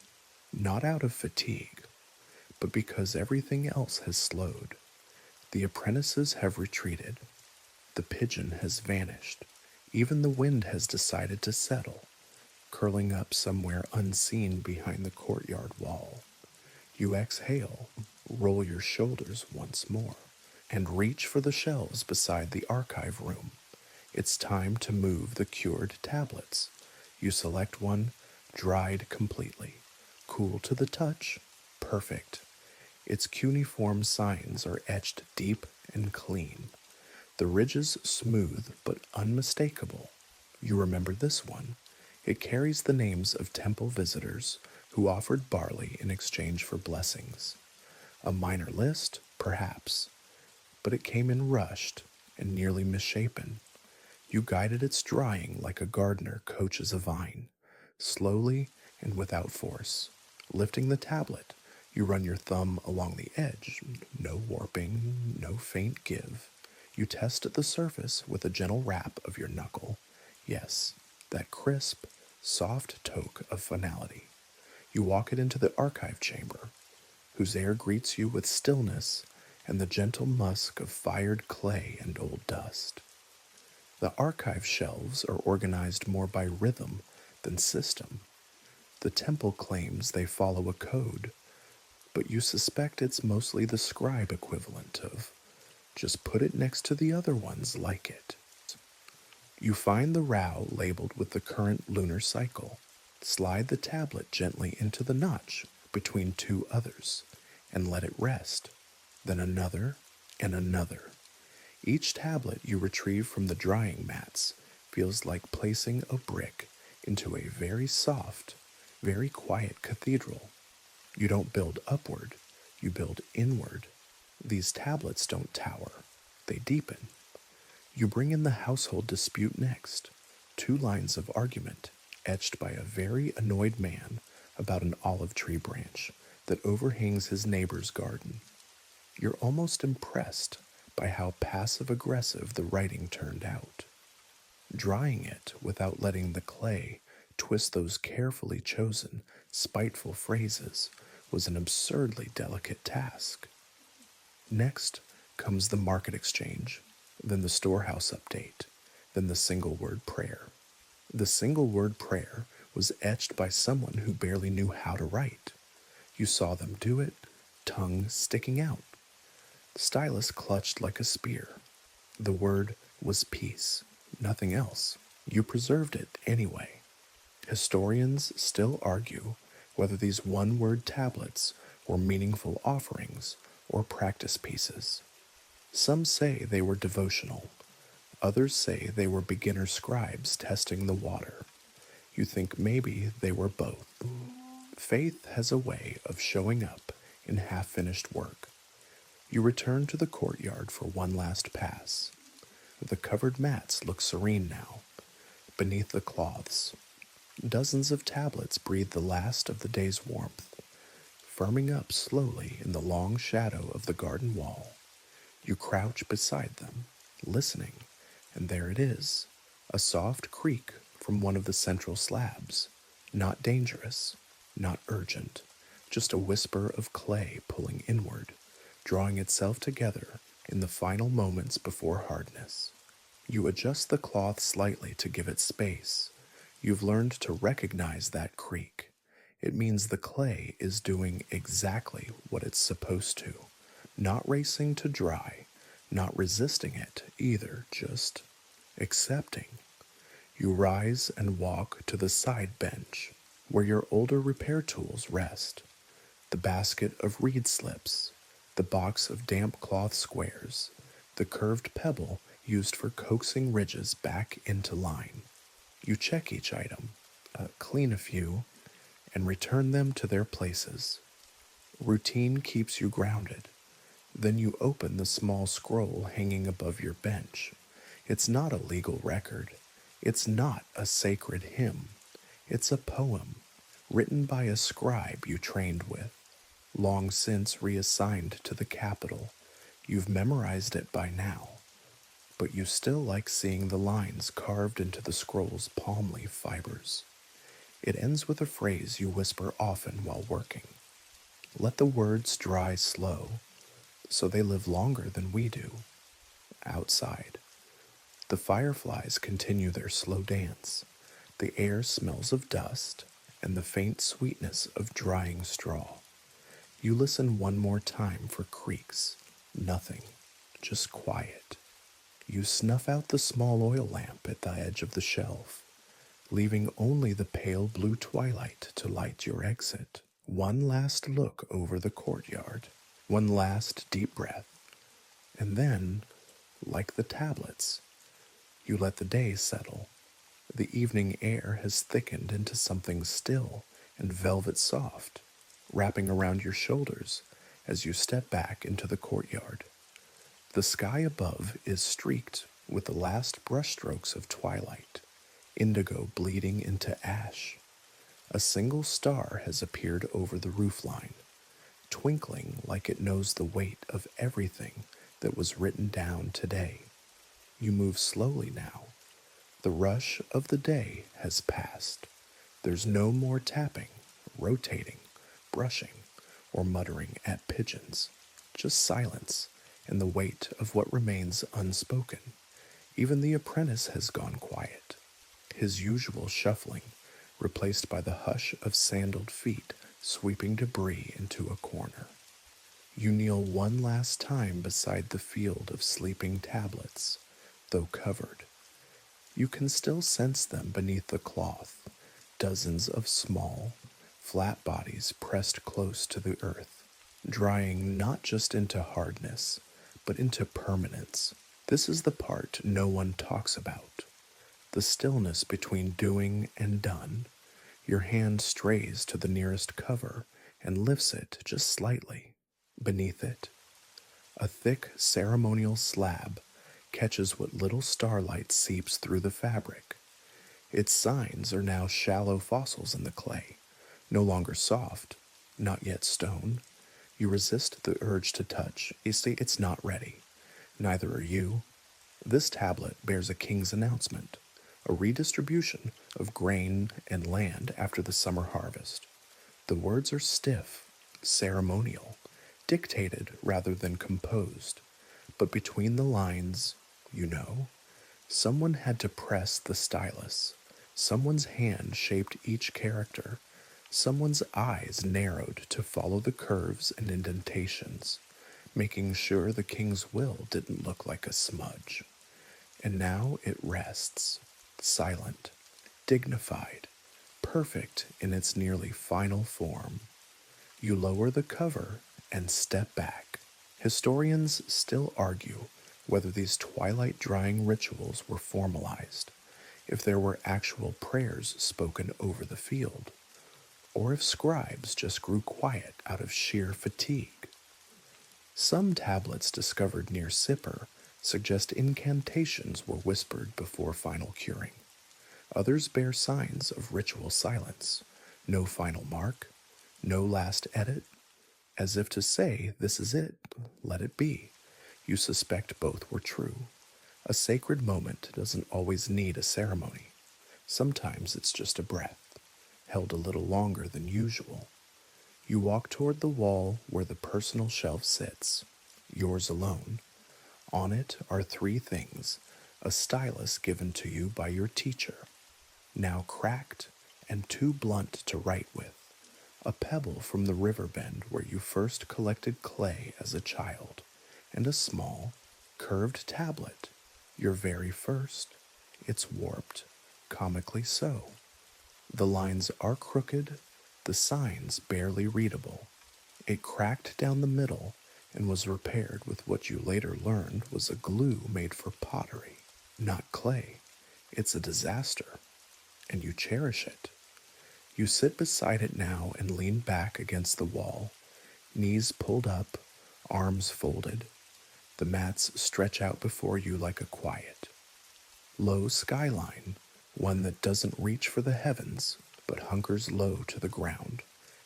not out of fatigue, but because everything else has slowed. The apprentices have retreated. The pigeon has vanished. Even the wind has decided to settle, curling up somewhere unseen behind the courtyard wall. You exhale, roll your shoulders once more, and reach for the shelves beside the archive room. It's time to move the cured tablets. You select one, dried completely, cool to the touch, perfect. Its cuneiform signs are etched deep and clean. The ridges smooth but unmistakable. You remember this one. It carries the names of temple visitors who offered barley in exchange for blessings. A minor list, perhaps, but it came in rushed and nearly misshapen. You guided its drying like a gardener coaches a vine, slowly and without force. Lifting the tablet, you run your thumb along the edge, no warping, no faint give. You test at the surface with a gentle rap of your knuckle. Yes, that crisp, soft toke of finality. You walk it into the archive chamber, whose air greets you with stillness and the gentle musk of fired clay and old dust. The archive shelves are organized more by rhythm than system. The temple claims they follow a code, but you suspect it's mostly the scribe equivalent of just put it next to the other ones like it. You find the row labeled with the current lunar cycle. Slide the tablet gently into the notch between two others and let it rest. Then another and another. Each tablet you retrieve from the drying mats feels like placing a brick into a very soft, very quiet cathedral. You don't build upward, you build inward. These tablets don't tower, they deepen. You bring in the household dispute next. 2 lines of argument, etched by a very annoyed man about an olive tree branch that overhangs his neighbor's garden. You're almost impressed by how passive-aggressive the writing turned out. Drying it without letting the clay twist those carefully chosen, spiteful phrases was an absurdly delicate task. Next comes the market exchange, then the storehouse update, then the single-word prayer. The single-word prayer was etched by someone who barely knew how to write. You saw them do it, tongue sticking out. Stylus clutched like a spear. The word was peace, nothing else. You preserved it anyway. Historians still argue whether these one-word tablets were meaningful offerings or practice pieces. Some say they were devotional. Others say they were beginner scribes testing the water. You think maybe they were both. Faith has a way of showing up in half-finished work. You return to the courtyard for one last pass. The covered mats look serene now. Beneath the cloths, dozens of tablets breathe the last of the day's warmth, firming up slowly in the long shadow of the garden wall. You crouch beside them, listening, and there it is, a soft creak from one of the central slabs. Not dangerous, not urgent, just a whisper of clay pulling inward, drawing itself together in the final moments before hardness. You adjust the cloth slightly to give it space. You've learned to recognize that creak. It means the clay is doing exactly what it's supposed to, not racing to dry, not resisting it either, just accepting. You rise and walk to the side bench, where your older repair tools rest. The basket of reed slips, the box of damp cloth squares, the curved pebble used for coaxing ridges back into line. You check each item, clean a few, and return them to their places. Routine keeps you grounded. Then you open the small scroll hanging above your bench. It's not a legal record. It's not a sacred hymn. It's a poem, written by a scribe you trained with, long since reassigned to the capital. You've memorized it by now, but you still like seeing the lines carved into the scroll's palm leaf fibers. It ends with a phrase you whisper often while working. Let the words dry slow, so they live longer than we do. Outside, the fireflies continue their slow dance. The air smells of dust and the faint sweetness of drying straw. You listen one more time for creaks. Nothing, just quiet. You snuff out the small oil lamp at the edge of the shelf, leaving only the pale blue twilight to light your exit. One last look over the courtyard, one last deep breath, and then, like the tablets. You let the day settle. The evening air has thickened into something still and velvet soft, wrapping around your shoulders as you step back into the courtyard. The sky above is streaked with the last brushstrokes of twilight, indigo bleeding into ash. A single star has appeared over the roofline, twinkling like it knows the weight of everything that was written down today. You move slowly now. The rush of the day has passed. There's no more tapping, rotating, brushing, or muttering at pigeons. Just silence and the weight of what remains unspoken. Even the apprentice has gone quiet, his usual shuffling replaced by the hush of sandaled feet sweeping debris into a corner. You kneel one last time beside the field of sleeping tablets, though covered. You can still sense them beneath the cloth, dozens of small, flat bodies pressed close to the earth, drying not just into hardness, but into permanence. This is the part no one talks about. The stillness between doing and done. Your hand strays to the nearest cover and lifts it just slightly. Beneath it, a thick ceremonial slab catches what little starlight seeps through the fabric. Its signs are now shallow fossils in the clay, no longer soft, not yet stone. You resist the urge to touch. You see, it's not ready. Neither are you. This tablet bears a king's announcement, a redistribution of grain and land after the summer harvest. The words are stiff, ceremonial, dictated rather than composed, but between the lines, you know, someone had to press the stylus. Someone's hand shaped each character. Someone's eyes narrowed to follow the curves and indentations, making sure the king's will didn't look like a smudge. And now it rests, silent, dignified, perfect in its nearly final form. You lower the cover and step back. Historians still argue whether these twilight drying rituals were formalized, if there were actual prayers spoken over the field, or if scribes just grew quiet out of sheer fatigue. Some tablets discovered near Sippar suggest incantations were whispered before final curing. Others bear signs of ritual silence, no final mark, no last edit, as if to say, this is it, let it be. You suspect both were true. A sacred moment doesn't always need a ceremony. Sometimes it's just a breath, held a little longer than usual. You walk toward the wall where the personal shelf sits, yours alone. On it are three things: a stylus given to you by your teacher, now cracked and too blunt to write with, a pebble from the river bend where you first collected clay as a child, and a small, curved tablet, your very first. It's warped, comically so. The lines are crooked, the signs barely readable. It cracked down the middle and was repaired with what you later learned was a glue made for pottery, not clay. It's a disaster, and you cherish it. You sit beside it now and lean back against the wall, knees pulled up, arms folded. The mats stretch out before you like a quiet, low skyline, one that doesn't reach for the heavens, but hunkers low to the ground,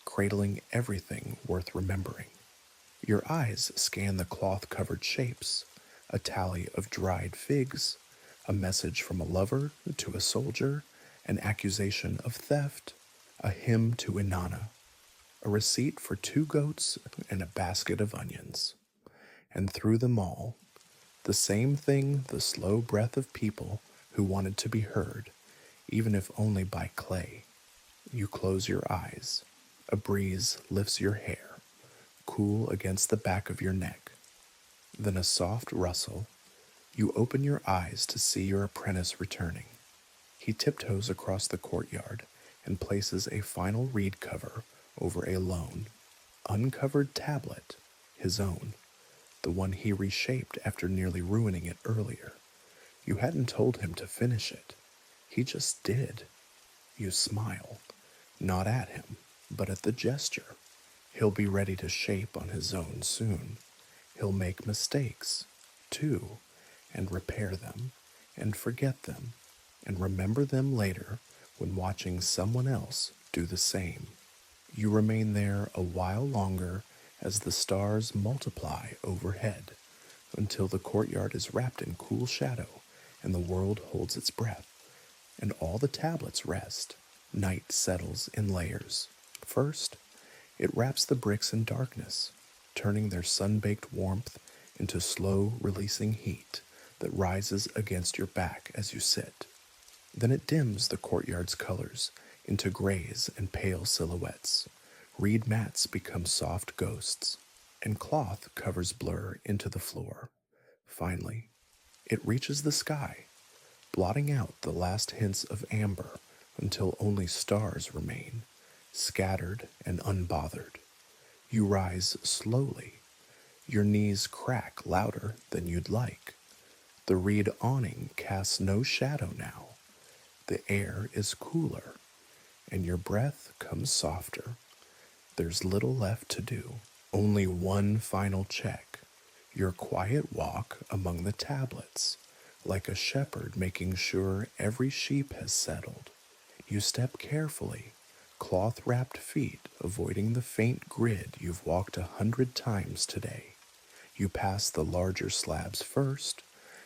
cradling everything worth remembering. Your eyes scan the cloth-covered shapes, a tally of dried figs, a message from a lover to a soldier, an accusation of theft, a hymn to Inanna, a receipt for 2 goats and a basket of onions. And through them all, the same thing, the slow breath of people who wanted to be heard, even if only by clay. You close your eyes. A breeze lifts your hair, cool against the back of your neck. Then a soft rustle. You open your eyes to see your apprentice returning. He tiptoes across the courtyard and places a final reed cover over a lone, uncovered tablet, his own. the one he reshaped after nearly ruining it earlier. You hadn't told him to finish it. He just did. You smile, not at him, but at the gesture. He'll be ready to shape on his own soon. He'll make mistakes, too, and repair them, and forget them, and remember them later when watching someone else do the same. You remain there a while longer as the stars multiply overhead, until the courtyard is wrapped in cool shadow and the world holds its breath, and all the tablets rest. Night settles in layers. First, it wraps the bricks in darkness, turning their sun-baked warmth into slow releasing heat that rises against your back as you sit. Then it dims the courtyard's colors into grays and pale silhouettes. Reed mats become soft ghosts, and cloth covers blur into the floor. Finally, it reaches the sky, blotting out the last hints of amber until only stars remain, scattered and unbothered. You rise slowly. Your knees crack louder than you'd like. The reed awning casts no shadow now. The air is cooler, and your breath comes softer. There's little left to do. Only one final check. Your quiet walk among the tablets, like a shepherd making sure every sheep has settled. You step carefully, cloth-wrapped feet avoiding the faint grid you've walked 100 times today. You pass the larger slabs first,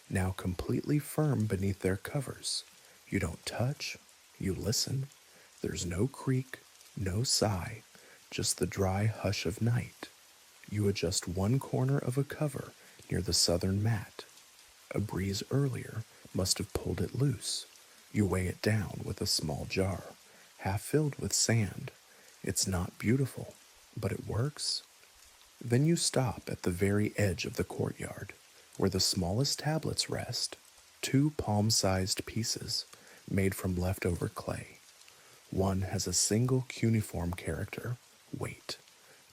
now completely firm beneath their covers. You don't touch, you listen. There's no creak, no sigh, just the dry hush of night. You adjust one corner of a cover near the southern mat. A breeze earlier must have pulled it loose. You weigh it down with a small jar, half filled with sand. It's not beautiful, but it works. Then you stop at the very edge of the courtyard, where the smallest tablets rest, 2 palm-sized pieces made from leftover clay. One has a single cuneiform character, weight.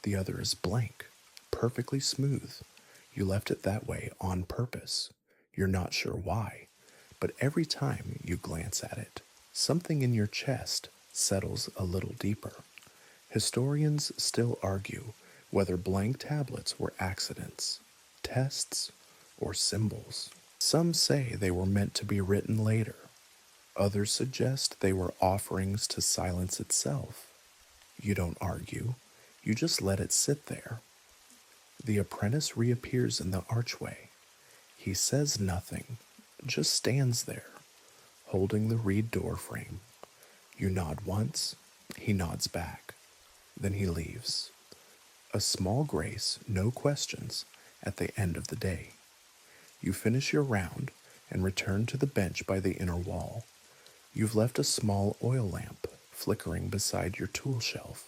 The other is blank, perfectly smooth. You left it that way on purpose. You're not sure why, but every time you glance at it, something in your chest settles a little deeper. Historians still argue whether blank tablets were accidents, tests, or symbols. Some say they were meant to be written later. Others suggest they were offerings to silence itself. You don't argue, you just let it sit there. The apprentice reappears in the archway. He says nothing, just stands there, holding the reed door frame. You nod once, he nods back. Then he leaves. A small grace, no questions, at the end of the day. You finish your round and return to the bench by the inner wall. You've left a small oil lamp flickering beside your tool shelf.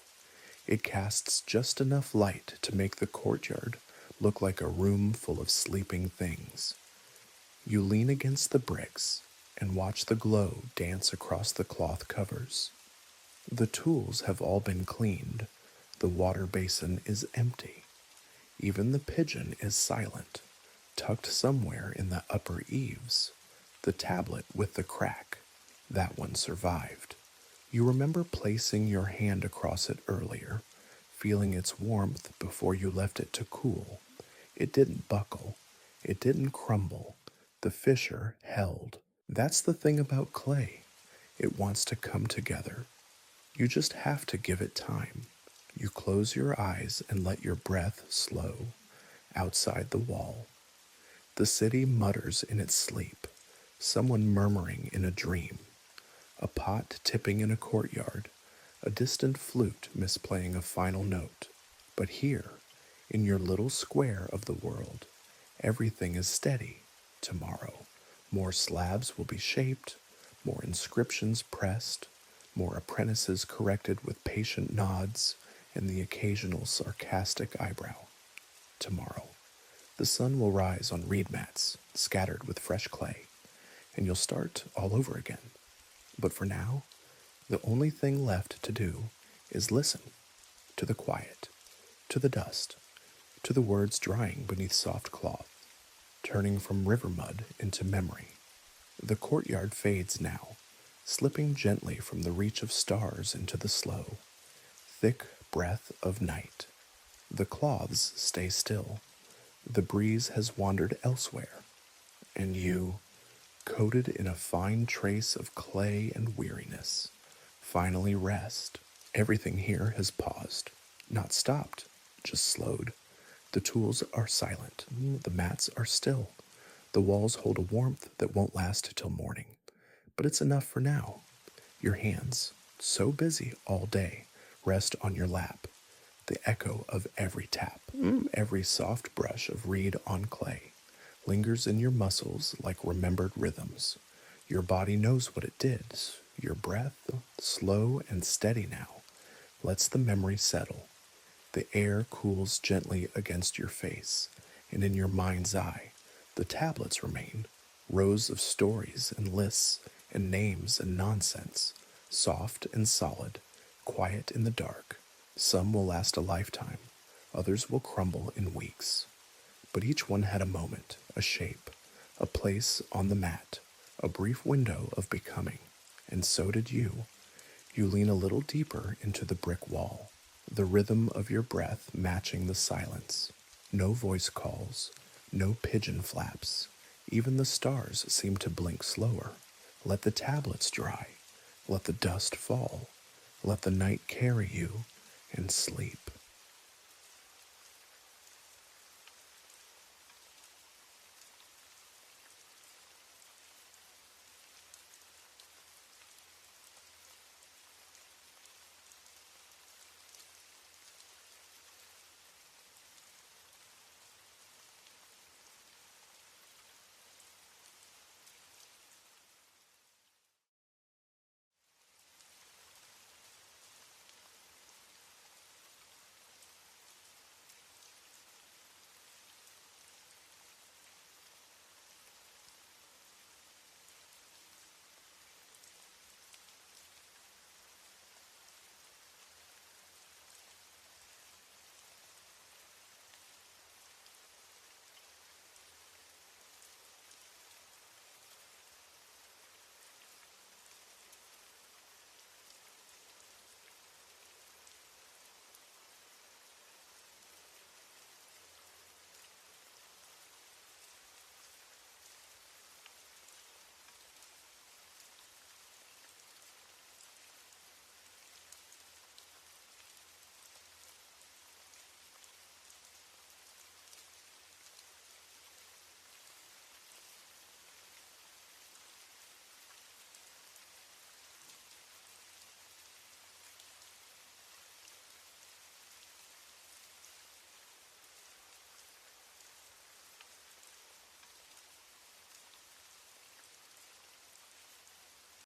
It casts just enough light to make the courtyard look like a room full of sleeping things. You lean against the bricks and watch the glow dance across the cloth covers. The tools have all been cleaned. The water basin is empty. Even the pigeon is silent, tucked somewhere in the upper eaves. The tablet with the crack, that one survived. You remember placing your hand across it earlier, feeling its warmth before you left it to cool. It didn't buckle. It didn't crumble. The fissure held. That's the thing about clay. It wants to come together. You just have to give it time. You close your eyes and let your breath slow. Outside the wall, the city mutters in its sleep, someone murmuring in a dream. A pot tipping in a courtyard, a distant flute misplaying a final note. But here, in your little square of the world, everything is steady. Tomorrow, more slabs will be shaped, more inscriptions pressed, more apprentices corrected with patient nods and the occasional sarcastic eyebrow. Tomorrow, the sun will rise on reed mats scattered with fresh clay, and you'll start all over again. But for now, the only thing left to do is listen to the quiet, to the dust, to the words drying beneath soft cloth, turning from river mud into memory. The courtyard fades now, slipping gently from the reach of stars into the slow, thick breath of night. The cloths stay still. The breeze has wandered elsewhere, and you, coated in a fine trace of clay and weariness, finally rest. Everything here has paused, not stopped, just slowed. The tools are silent, the mats are still. The walls hold a warmth that won't last till morning, but it's enough for now. Your hands, so busy all day, rest on your lap. The echo of every tap, every soft brush of reed on clay, lingers in your muscles like remembered rhythms. Your body knows what it did. Your breath, slow and steady now, lets the memory settle. The air cools gently against your face, and in your mind's eye, the tablets remain, rows of stories and lists and names and nonsense, soft and solid, quiet in the dark. Some will last a lifetime, others will crumble in weeks. But each one had a moment, a shape, a place on the mat, a brief window of becoming. And so did you. You lean a little deeper into the brick wall, the rhythm of your breath matching the silence. No voice calls, no pigeon flaps. Even the stars seem to blink slower. Let the tablets dry. Let the dust fall. Let the night carry you and sleep.